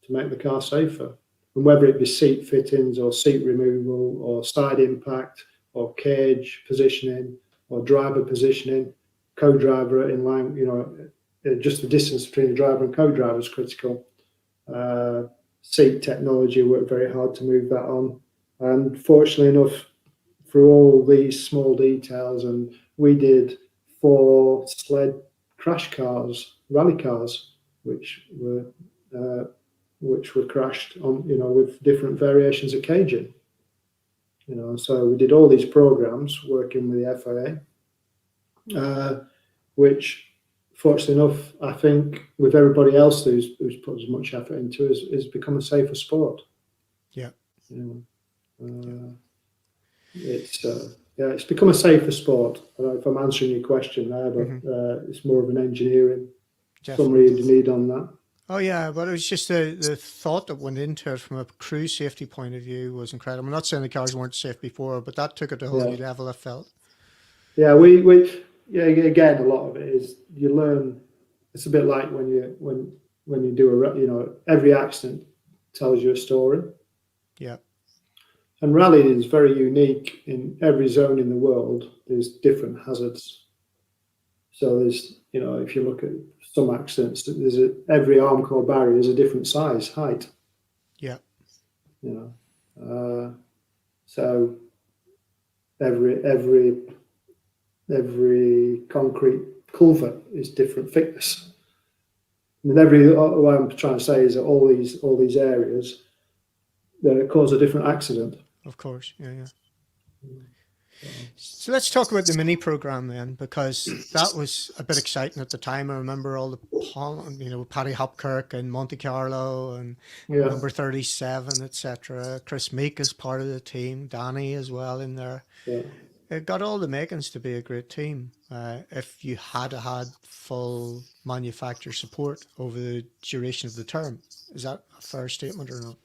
to make the car safer. And whether it be seat fittings or seat removal or side impact or cage positioning or driver positioning, co-driver in line, just the distance between the driver and co-driver is critical. Seat technology worked very hard to move that on. And fortunately enough, through all these small details, and we did 4 sled crash cars, rally cars, which were crashed on, with different variations of caging. So we did all these programs working with the FIA, which, fortunately enough, I think with everybody else who's put as much effort into it, is become a safer sport. Yeah. It's become a safer sport. I don't know if I'm answering your question there, but it's more of an engineering summary you need on that. Oh yeah, but it was just the thought that went into it from a crew safety point of view was incredible. I'm not saying the cars weren't safe before, but that took it to a whole new level, I felt. Yeah, again, a lot of it is you learn. It's a bit like when you do every accident tells you a story. Yeah. And rallying is very unique. In every zone in the world, there's different hazards. So there's, if you look at some accidents, every arm core barrier is a different size, height. Yeah. So every concrete culvert is different thickness. And what I'm trying to say is that all these areas cause a different accident. Of course, yeah. So let's talk about the Mini program then, because that was a bit exciting at the time. I remember all the, Paddy Hopkirk and Monte Carlo and number 37, etc. Chris Meek is part of the team, Danny as well in there. Yeah. It got all the makings to be a great team if you had full manufacturer support over the duration of the term. Is that a fair statement or not?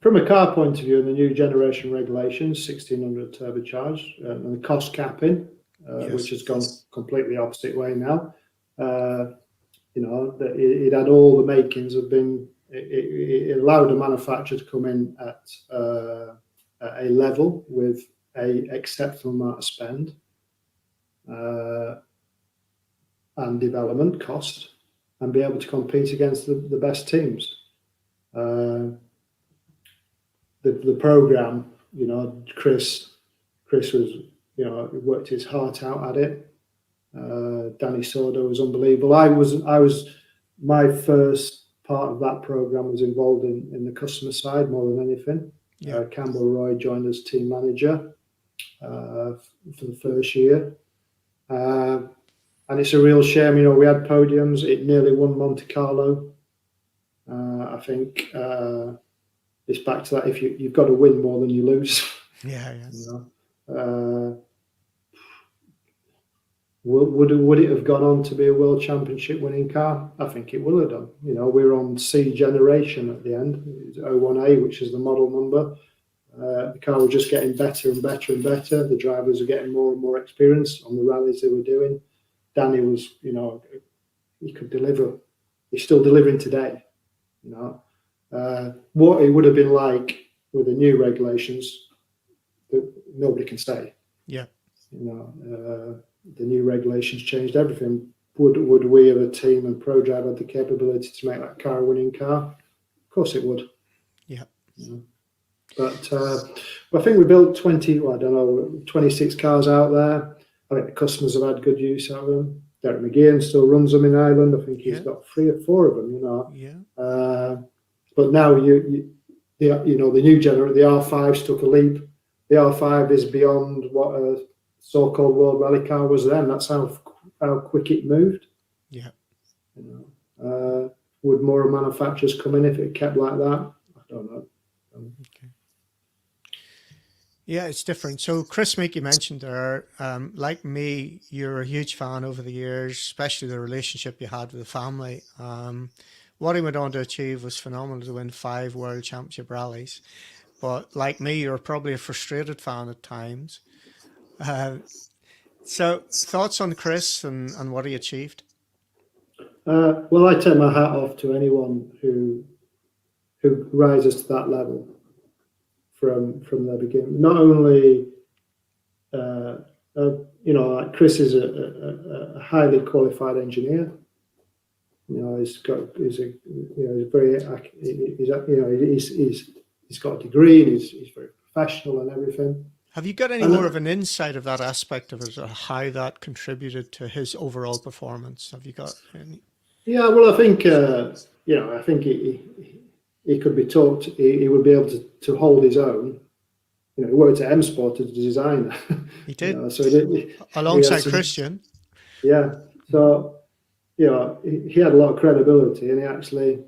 From a car point of view, in the new generation regulations, 1600 turbocharged, and the cost capping, which has gone completely opposite way now. It had all the makings have been. It allowed a manufacturer to come in at a level with a acceptable amount of spend and development cost, and be able to compete against the best teams. The program, Chris was, worked his heart out at it. Danny Sordo was unbelievable. I was my first part of that program was involved in the customer side more than anything. Yeah. Campbell Roy joined as team manager for the first year. And it's a real shame, we had podiums. It nearly won Monte Carlo. I think it's back to that. If you've got to win more than you lose. Yeah. Would it have gone on to be a world championship winning car? I think it will have done. We're on C generation at the end. It's 01A, which is the model number. The car was just getting better and better and better. The drivers were getting more and more experience on the rallies they were doing. Danny was, he could deliver. He's still delivering today. What it would have been like with the new regulations, nobody can say. Yeah. The new regulations changed everything. Would we have a team and Prodrive had the capability to make that car a winning car? Of course it would. Yeah. But I think we built 26 cars out there. I think the customers have had good use out of them. Derek McGeehan still runs them in Ireland. I think he's got 3 or 4 of them. Yeah. But now the new generation, the R5s took a leap. The R5 is beyond what a so-called world rally car was then. That's how quick it moved. Yeah. Would more manufacturers come in if it kept like that? I don't know. Okay. Yeah, it's different. So Chris Meek, you mentioned there, like me, you're a huge fan over the years, especially the relationship you had with the family. What he went on to achieve was phenomenal, to win 5 World Championship rallies. But like me, you're probably a frustrated fan at times. So thoughts on Chris and what he achieved? Well, I take my hat off to anyone who rises to that level from the beginning. Not only, like Chris is a highly qualified engineer. He's got a degree, and he's very professional and everything. Have you got any more of an insight of that aspect of it, or how that contributed to his overall performance? Have you got any? Yeah, well, I think I think he could be taught. He would be able to hold his own. He worked at M Sport as a designer. He did. So he did alongside Christian. Yeah. So he had a lot of credibility, and he actually,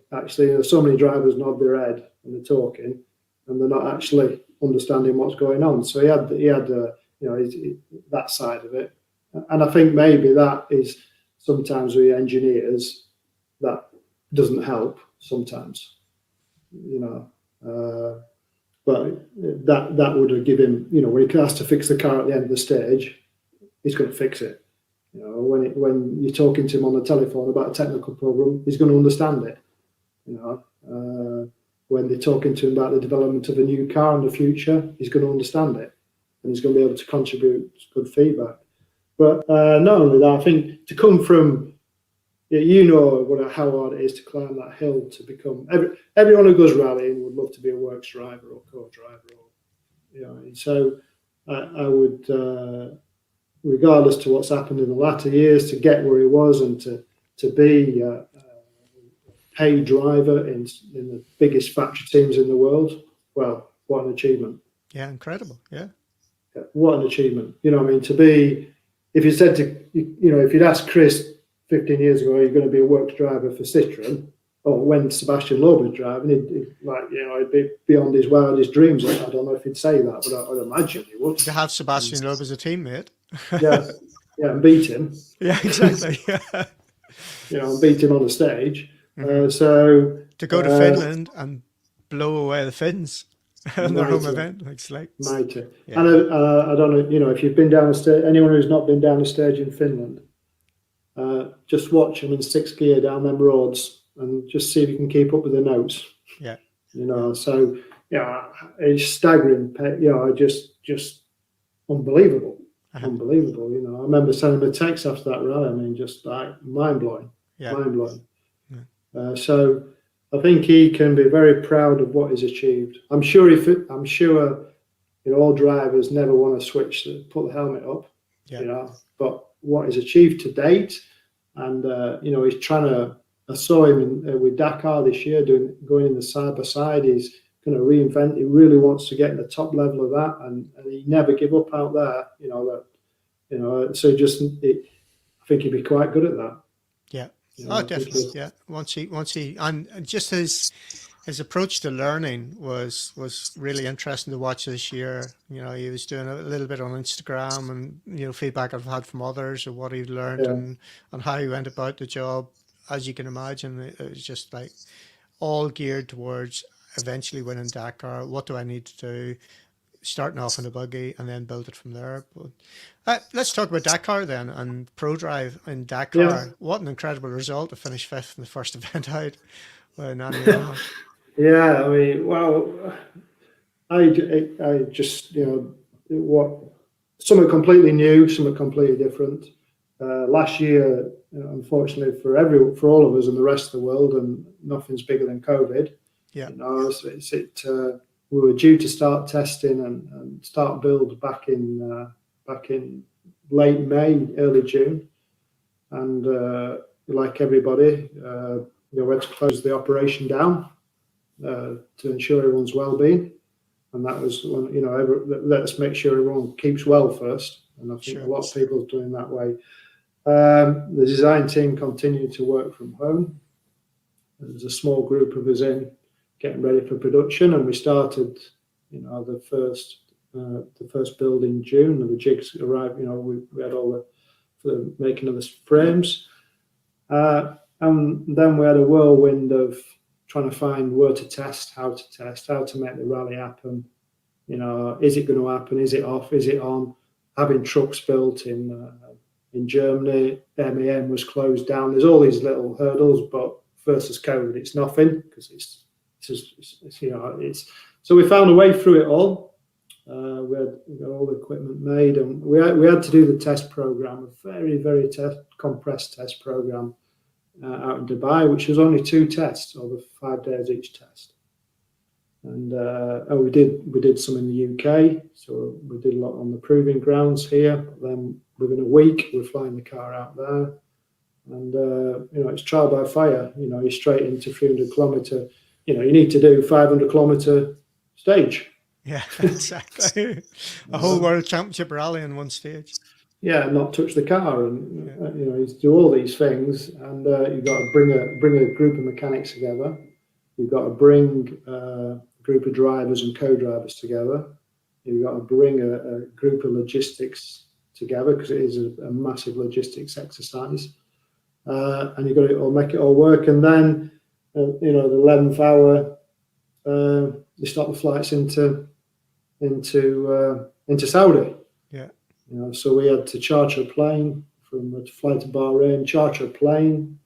so many drivers nod their head when they're talking, and they're not actually understanding what's going on. So he had that side of it, and I think maybe that is sometimes with engineers that doesn't help sometimes, but that would have given him, when he has to fix the car at the end of the stage, he's going to fix it. When you're talking to him on the telephone about a technical problem, he's going to understand it. When they're talking to him about the development of a new car in the future, he's going to understand it, and he's going to be able to contribute good feedback. But not only that, I think to come from, how hard it is to climb that hill to become. Everyone who goes rallying would love to be a works driver or co-driver, and so I would. Regardless to what's happened in the latter years, to get where he was and to be a paid driver in the biggest factory teams in the world, well, what an achievement. Yeah, incredible. Yeah. What an achievement. To be, if you said if you'd asked Chris 15 years ago, are you going to be a works driver for Citroen? Or when Sebastien Loeb was driving, he'd be beyond his wildest dreams. I don't know if he'd say that, but I'd imagine he would. To have Sebastien Loeb as a teammate. Yeah, and beat him. Yeah, exactly. And beat him on the stage. Mm-hmm. So to go to Finland and blow away the Finns on their home event, mighty. Yeah. And I don't know, if you've been down the stage, anyone who's not been down the stage in Finland, just watch them in 6th gear down them roads and just see if you can keep up with the notes. Yeah. So it's staggering. Just unbelievable. Unbelievable. I remember sending him a text after that rally. just like mind blowing. Yeah. Mind blowing. Yeah. So I think he can be very proud of what he's achieved. I'm sure all drivers never want to switch, put the helmet up. Yeah. But what he's achieved to date, and he's trying to. I saw him with Dakar this year going in the side by side. He's going to reinvent. He really wants to get in the top level of that, and he never give up out there. So I think he'd be quite good at that. Yeah. Definitely. Yeah. Once he, and just his approach to learning was really interesting to watch this year. He was doing a little bit on Instagram, and feedback I've had from others of what he learned and how he went about the job. As you can imagine, it was just like all geared towards eventually winning Dakar? What do I need to do? Starting off in a buggy and then build it from there. But let's talk about Dakar then, and Prodrive in Dakar. Yeah. What an incredible result to finish fifth in the first event out. Yeah, I mean, well, I just, something completely new, something completely different. Last year, unfortunately for all of us and the rest of the world, and nothing's bigger than COVID. Yeah. We were due to start testing and start build back in late May, early June, and like everybody, we had to close the operation down to ensure everyone's well-being, and that was let's make sure everyone keeps well first. And I think a lot of people are doing that way. The design team continued to work from home. There's a small group of us in getting ready for production, and we started, the first build in June, and the jigs arrived. We had all the making of the frames, and then we had a whirlwind of trying to find where to test, how to make the rally happen. Is it going to happen? Is it off? Is it on? Having trucks built in Germany, MAN was closed down. There's all these little hurdles, but versus COVID, it's nothing, because it's so we found a way through it all. We got all the equipment made, and we had to do the test program, a very, very compressed test program out in Dubai, which was only 2 tests over 5 days each test. And we did some in the UK, so we did a lot on the proving grounds here. But then within a week, we're flying the car out there, and it's trial by fire. You're straight into 300 kilometre. You need to do 500 kilometre stage. Yeah, exactly. A whole world championship rally in one stage. Yeah, not touch the car, and you do all these things, and you've got to bring a group of mechanics together. You've got to bring a group of drivers and co-drivers together. You've got to bring a group of logistics together, because it is a massive logistics exercise, and you've got to make it all work. And then the 11th hour, they start the flights into Saudi. Yeah. So we had to charter a plane to fly to Bahrain, charter a plane.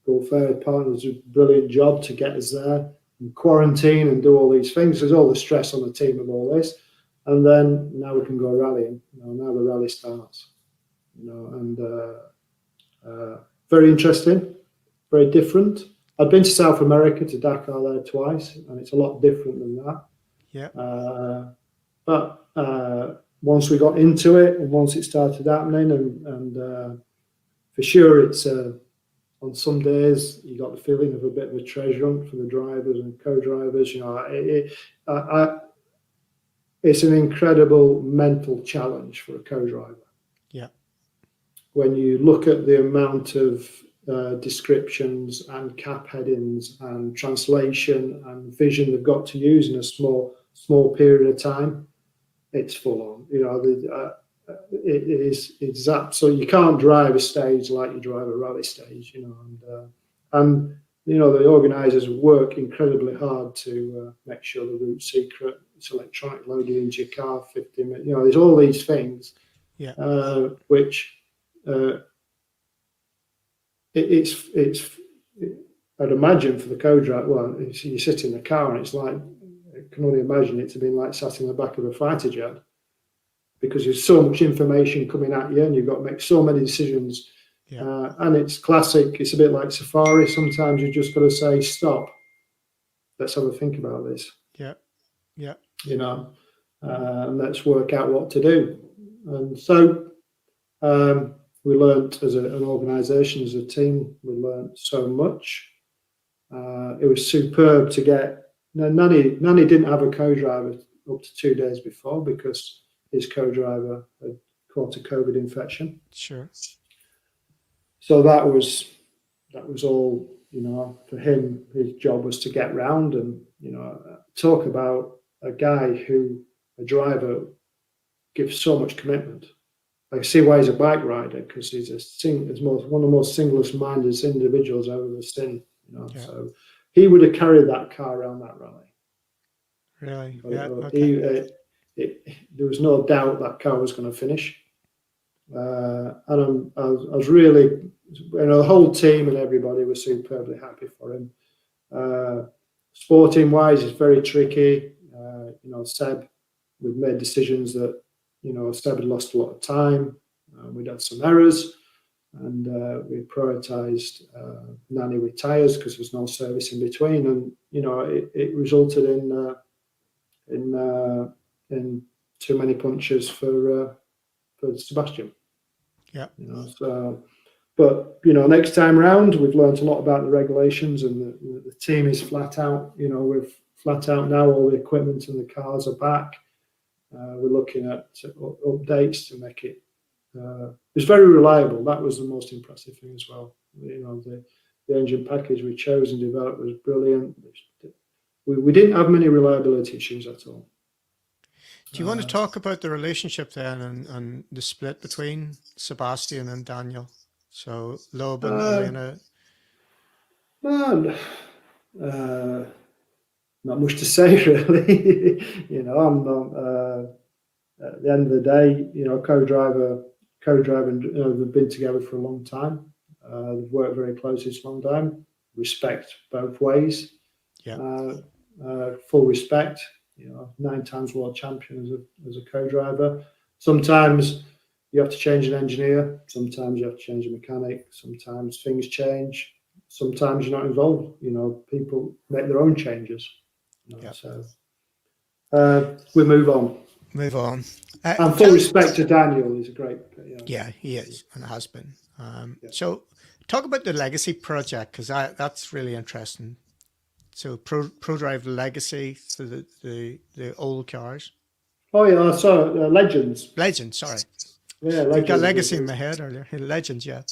Gulf Air Partners did a brilliant job to get us there, and quarantine and do all these things. There's all the stress on the team of all this, and then now we can go rallying. Now the rally starts. And very interesting, very different. I've been to South America, to Dakar there twice, and it's a lot different than that. Yeah. But once we got into it, and once it started happening, and for sure, it's on some days you got the feeling of a bit of a treasure hunt for the drivers and co-drivers. It's an incredible mental challenge for a co-driver. Yeah. When you look at the amount of descriptions and cap headings and translation and vision they've got to use in a small period of time, it's full on. It's absolutely, you can't drive a stage like you drive a rally stage, and the organisers work incredibly hard to make sure the route's secret. It's electronic loaded into your car, 50 minutes. There's all these things, which I'd imagine for the co-driver. Well, you sit in the car, and it's like, I can only imagine it to be like sat in the back of a fighter jet, because there's so much information coming at you, and you've got to make so many decisions. Yeah. And it's classic. It's a bit like Safari. Sometimes you just got to say, stop. Let's have a think about this. Yeah. Yeah. And let's work out what to do. And so we learnt as an organisation, as a team, we learnt so much. It was superb to get. Nani didn't have a co-driver up to 2 days before, because his co-driver had caught a COVID infection. Sure. So that was all, for him. His job was to get round, and, talk about a driver gives so much commitment. I see why he's a bike rider, because he's one of the most singlest-minded individuals I've ever seen. So he would have carried that car around that rally. Really? But, Yeah. Okay. there was no doubt that car was going to finish. And I was really, the whole team and everybody was superbly happy for him. Sporting wise, it's very tricky. Seb, we've made decisions that, Seb had lost a lot of time. We'd had some errors, and we prioritised Nani with tyres because there was no service in between, and it resulted in too many punches for Sebastien. Yeah. But next time round, we've learned a lot about the regulations, and the team is flat out. We're flat out now. All the equipment and the cars are back. We're looking at updates to make it. It's very reliable. That was the most impressive thing as well. The engine package we chose and developed was brilliant. We didn't have many reliability issues at all. Do you want to talk about the relationship then and the split between Sebastien and Daniel? So Loeb and Elena. Not much to say really. I'm not. At the end of the day, co-driver, and they've been together for a long time. They've worked very closely for a long time. Respect both ways. Yeah. Full respect. 9 times world champion as a co-driver. Sometimes you have to change an engineer. Sometimes you have to change a mechanic. Sometimes things change. Sometimes you're not involved. People make their own changes. So we move on. Move on. And full respect to Daniel. He's a great. Yeah, he is and has been. So talk about the legacy project, because that's really interesting. So Prodrive Legacy, so the old cars. Oh yeah, Legends. Legends, sorry. Yeah, I got Legacy in my head earlier. Legends, yeah.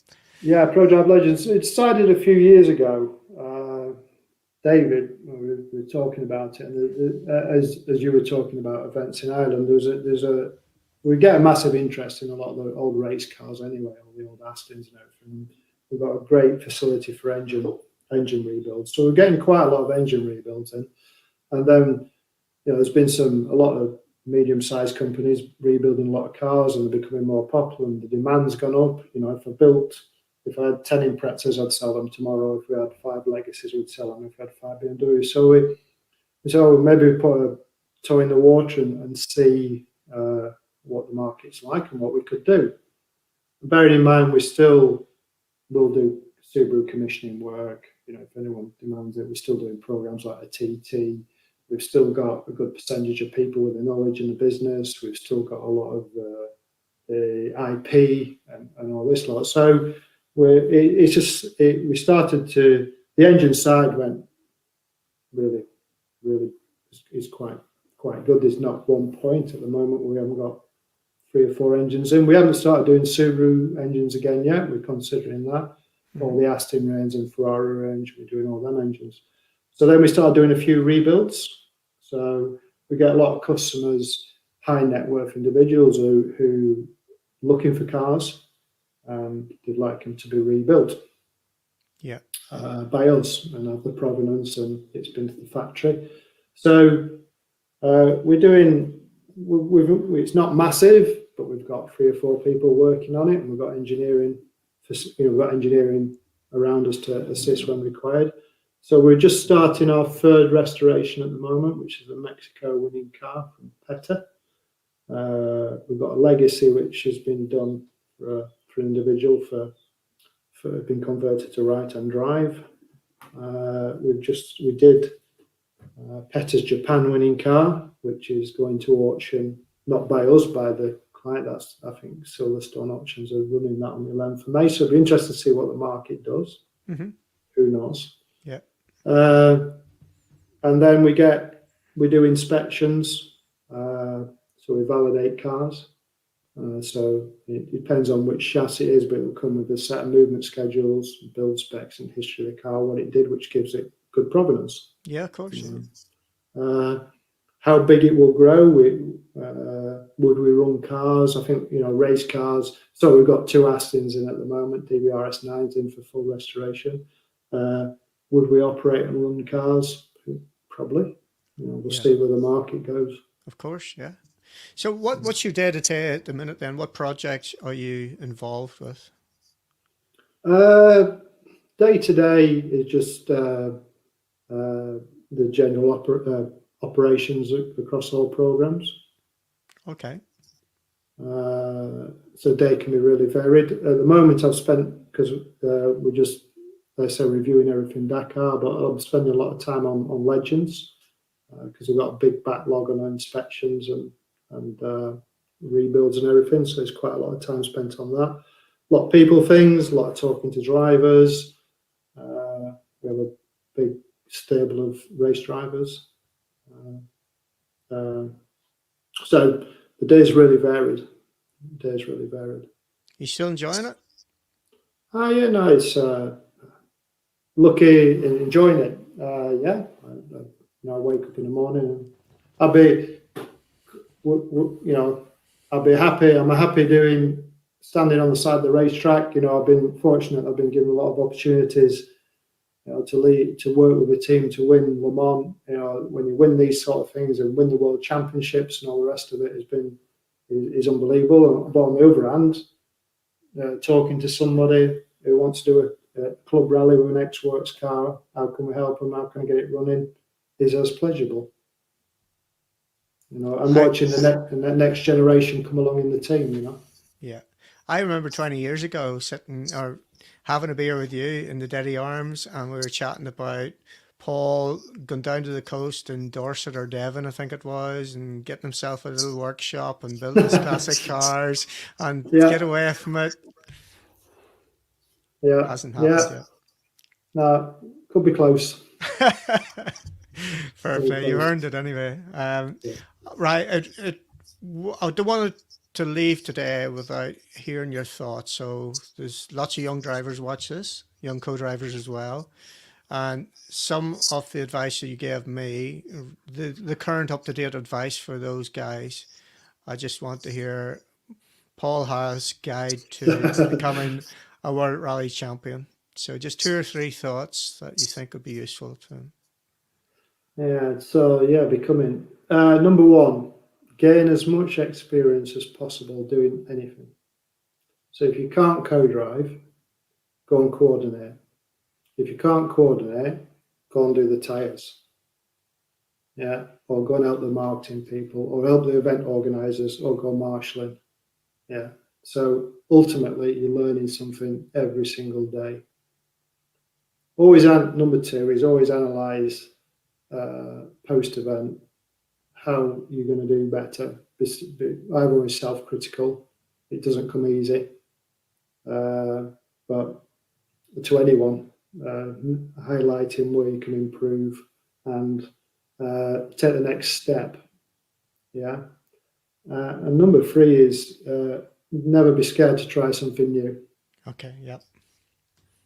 Yeah, Prodrive Legends. It started a few years ago. David, we were talking about it, and as you were talking about events in Ireland, we get a massive interest in a lot of the old race cars anyway, all the old Astons and everything. We've got a great facility for engine rebuilds, so we're getting quite a lot of engine rebuilds in, and then there's been a lot of medium-sized companies rebuilding a lot of cars, and they're becoming more popular, and the demand's gone up. If I had 10 Imprezas, I'd sell them tomorrow. If we had 5 Legacies, we'd sell them. If we had 5 BMWs, so maybe we put a toe in the water and see what the market's like and what we could do. Bearing in mind, we still will do Subaru commissioning work. If anyone demands it, we're still doing programs like a TT. We've still got a good percentage of people with the knowledge in the business. We've still got a lot of the IP and all this lot. So we started to, the engine side went really is quite good. There's not one point at the moment where we haven't got 3 or 4 engines in. We haven't started doing Subaru engines again yet. We're considering that. All the Aston range and Ferrari range, we're doing all them engines. So then we started doing a few rebuilds. So we get a lot of customers, high net worth individuals who looking for cars. They'd like them to be rebuilt by us and have the provenance, and it's been to the factory. So we're doing. It's not massive, but we've got 3 or 4 people working on it, and we've got engineering. We've got engineering around us to assist when required. So we're just starting our 3rd restoration at the moment, which is a Mexico winning car from PETA. We've got a Legacy which has been done for an individual for being converted to right-hand drive. We did PETA's Japan winning car, which is going to auction, not by us, by the client. That's, I think, Silverstone Auctions are running that on the 11th of May. So it'll be interesting to see what the market does. Mm-hmm. Who knows? Yeah. And then we do inspections. So we validate cars. So it depends on which chassis it is, but it will come with a set of movement schedules, build specs, and history of the car, what it did, which gives it good provenance. Yeah, of course. How big it will grow? Would we run cars? I think race cars. So we've got 2 Astons in at the moment, DBRS 9s in for full restoration. Would we operate and run cars? Probably. we'll see where the market goes. Of course, yeah. So what's your day-to-day at the minute then? What projects are you involved with? Day to day is just the general operations across all programs. Okay. So day can be really varied. At the moment, I've spent, because we're just, let's say, reviewing everything Dakar, but I'm spending a lot of time on Legends because we've got a big backlog on inspections and rebuilds and everything. So it's quite a lot of time spent on that. A lot of people things, a lot of talking to drivers. We have a big stable of race drivers. So the day's really varied. You still enjoying it? Yeah, no, it's lucky and enjoying it. Yeah, I wake up in the morning and I'll be, I'll be happy. I'm happy standing on the side of the racetrack. I've been fortunate. I've been given a lot of opportunities, to work with a team to win Le Mans. When you win these sort of things and win the World Championships and all the rest of it is unbelievable. But on the other hand, talking to somebody who wants to do a club rally with an ex-works car, how can we help them? How can I get it running? Is as pleasurable. And watching the next generation come along in the team. Yeah, I remember 20 years ago sitting or having a beer with you in the Deddy Arms, and we were chatting about Paul going down to the coast in Dorset or Devon, I think it was, and getting himself a little workshop and building his classic cars and get away from it. Yeah, hasn't happened yet. No, could be close. Fair play. You earned it anyway. Right. I don't want to leave today without hearing your thoughts. So there's lots of young drivers watch this, young co-drivers as well. And some of the advice that you gave me, the current up-to-date advice for those guys, I just want to hear Paul Harth's guide to becoming a World Rally champion. So just 2 or 3 thoughts that you think would be useful to him. Yeah, so becoming number 1, gain as much experience as possible doing anything. So if you can't co-drive, go and coordinate. If you can't coordinate, go and do the tyres. Yeah, or go and help the marketing people, or help the event organisers, or go marshalling. Yeah, so ultimately you're learning something every single day. Number 2 is always analyse post-event how you're going to do better. I'm always self-critical. It doesn't come easy, but to anyone, highlighting where you can improve and take the next step. Yeah, and number 3 is never be scared to try something new. Okay. Yep.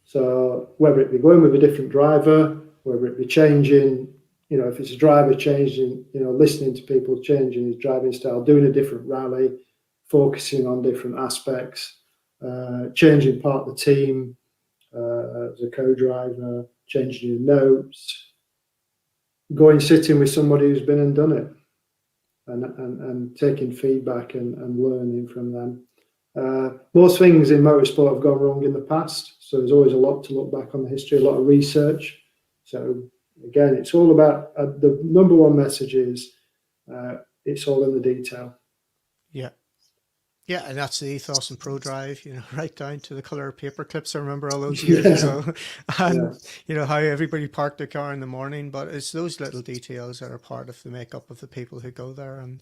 So whether it be going with a different driver, whether it be changing, if it's a driver changing, listening to people changing his driving style, doing a different rally, focusing on different aspects, changing part of the team as a co-driver, changing your notes, going sitting with somebody who's been and done it, and taking feedback and learning from them. Most things in motorsport have gone wrong in the past, so there's always a lot to look back on the history, a lot of research. So again, it's all about the number 1 message is it's all in the detail. Yeah, and that's the ethos in Prodrive, right down to the color of paper clips. I remember all those years ago, and how everybody parked their car in the morning. But it's those little details that are part of the makeup of the people who go there. And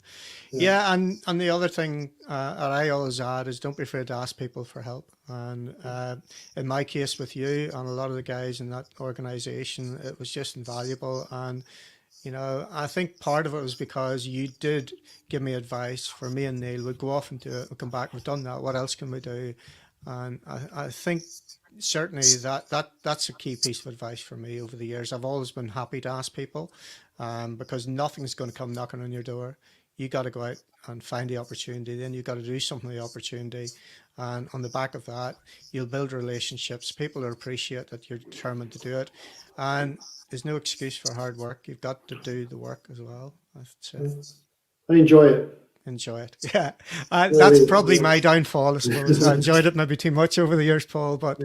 and the other thing that I always add is don't be afraid to ask people for help. And in my case with you and a lot of the guys in that organization, it was just invaluable. And I think part of it was because you did give me advice. For me and Neil, we'd go off and do it, we'd come back, we've done that, what else can we do? And I think certainly that's a key piece of advice for me over the years. I've always been happy to ask people because nothing's going to come knocking on your door. you got to go out and find the opportunity. Then you've got to do something with the opportunity. And on the back of that, you'll build relationships. People will appreciate that you're determined to do it. And there's no excuse for hard work. You've got to do the work as well. That's it. I enjoy it. Enjoy it. Yeah. That's probably my downfall, I suppose. I enjoyed it maybe too much over the years, Paul, but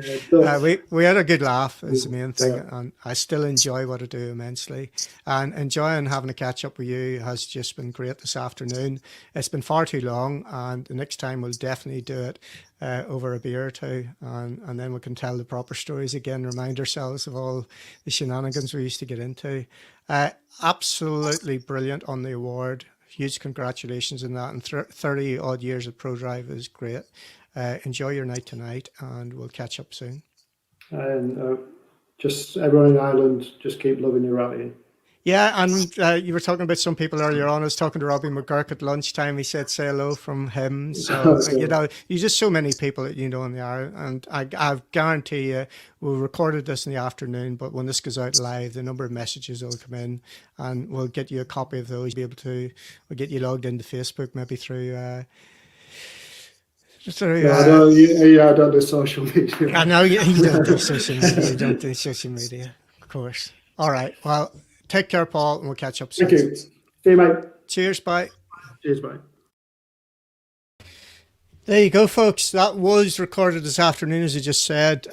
we had a good laugh is the main thing. Yeah. And I still enjoy what I do immensely. And enjoying having a catch up with you has just been great this afternoon. It's been far too long, and the next time we'll definitely do it over a beer or two, and then we can tell the proper stories again, remind ourselves of all the shenanigans we used to get into. Absolutely brilliant on the award. Huge congratulations on that, and 30 odd years of Prodrive is great. Enjoy your night tonight, and we'll catch up soon. And just everyone in Ireland, just keep loving your rallying. Yeah, and you were talking about some people earlier on. I was talking to Robbie McGurk at lunchtime. He said, say hello from him. So, you know, there's just so many people that you know in the area. And I guarantee you, we recorded this in the afternoon, but when this goes out live, the number of messages will come in, and we'll get you a copy of those. We'll get you logged into Facebook, maybe through... I don't do social media. I know you don't do social media. You don't do social media, of course. All right, well... Take care, Paul, and we'll catch up soon. Thank you. See you, mate. Cheers, bye. Cheers, bye. There you go, folks. That was recorded this afternoon, as I just said.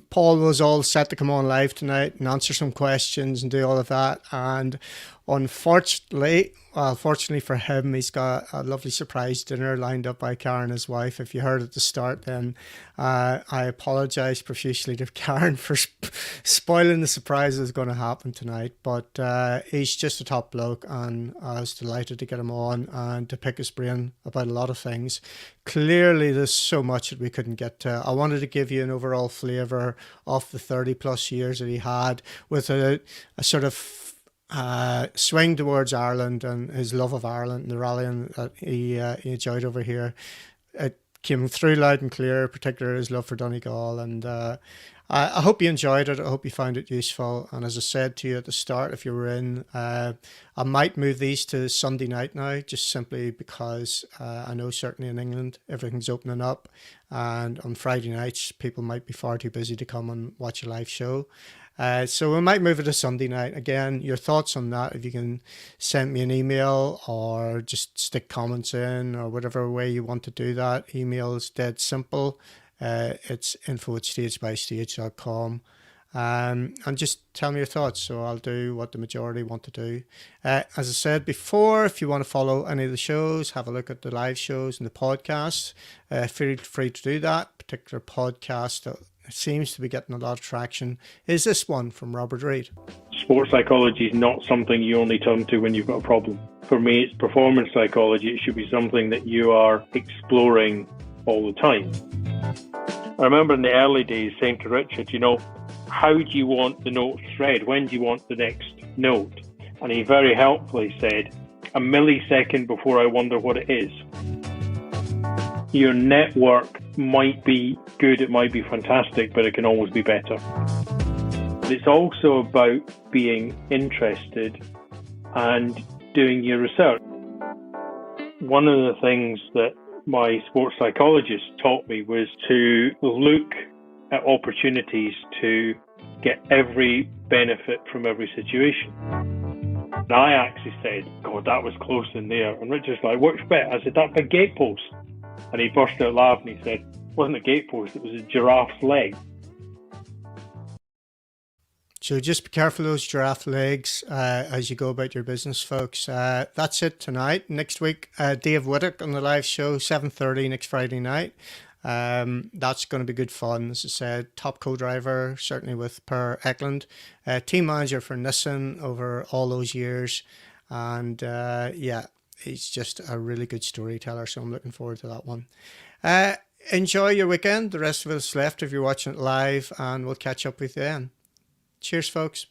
Paul was all set to come on live tonight and answer some questions and do all of that. And unfortunately, well, fortunately for him, he's got a lovely surprise dinner lined up by Karen, his wife. If you heard at the start, then I apologise profusely to Karen for spoiling the surprise that was going to happen tonight. But he's just a top bloke, and I was delighted to get him on and to pick his brain about a lot of things. Clearly, there's so much that we couldn't get to. I wanted to give you an overall flavour of the 30 plus years that he had, with a sort of swing towards Ireland and his love of Ireland and the rallying that he enjoyed over here. It came through loud and clear, particularly his love for Donegal. And I hope you enjoyed it. I hope you found it useful. And as I said to you at the start, if you were in, I might move these to Sunday night now, just simply because I know certainly in England everything's opening up, and on Friday nights people might be far too busy to come and watch a live show. So we might move it to Sunday night. Again, your thoughts on that, if you can send me an email or just stick comments in, or whatever way you want to do that. Email is dead simple. It's info@stagebystage.com. And just tell me your thoughts, so I'll do what the majority want to do. As I said before, if you want to follow any of the shows, have a look at the live shows and the podcasts, feel free to do that. Particular podcast that seems to be getting a lot of traction is this one from Robert Reid. Sports psychology is not something you only turn to when you've got a problem. For me, it's performance psychology. It should be something that you are exploring all the time. I remember in the early days saying to Richard, how do you want the note thread? When do you want the next note? And he very helpfully said, a millisecond before I wonder what it is. Your network might be good, it might be fantastic, but it can always be better. It's also about being interested and doing your research. One of the things that my sports psychologist taught me was to look at opportunities to get every benefit from every situation. And I actually said, God, that was close in there. And Richard's like, which bit? I said, that big gate post. And he burst out laughing. He said, it wasn't a gate post, it was a giraffe's leg. So just be careful of those giraffe legs as you go about your business, folks. That's it tonight. Next week, Dave Whittock on the live show, 7:30 next Friday night. That's going to be good fun. As I said, top co-driver, certainly with Per Eklund, team manager for Nissan over all those years. And he's just a really good storyteller, so I'm looking forward to that one. Enjoy your weekend. The rest of us left if you're watching it live, and we'll catch up with you then. Cheers, folks.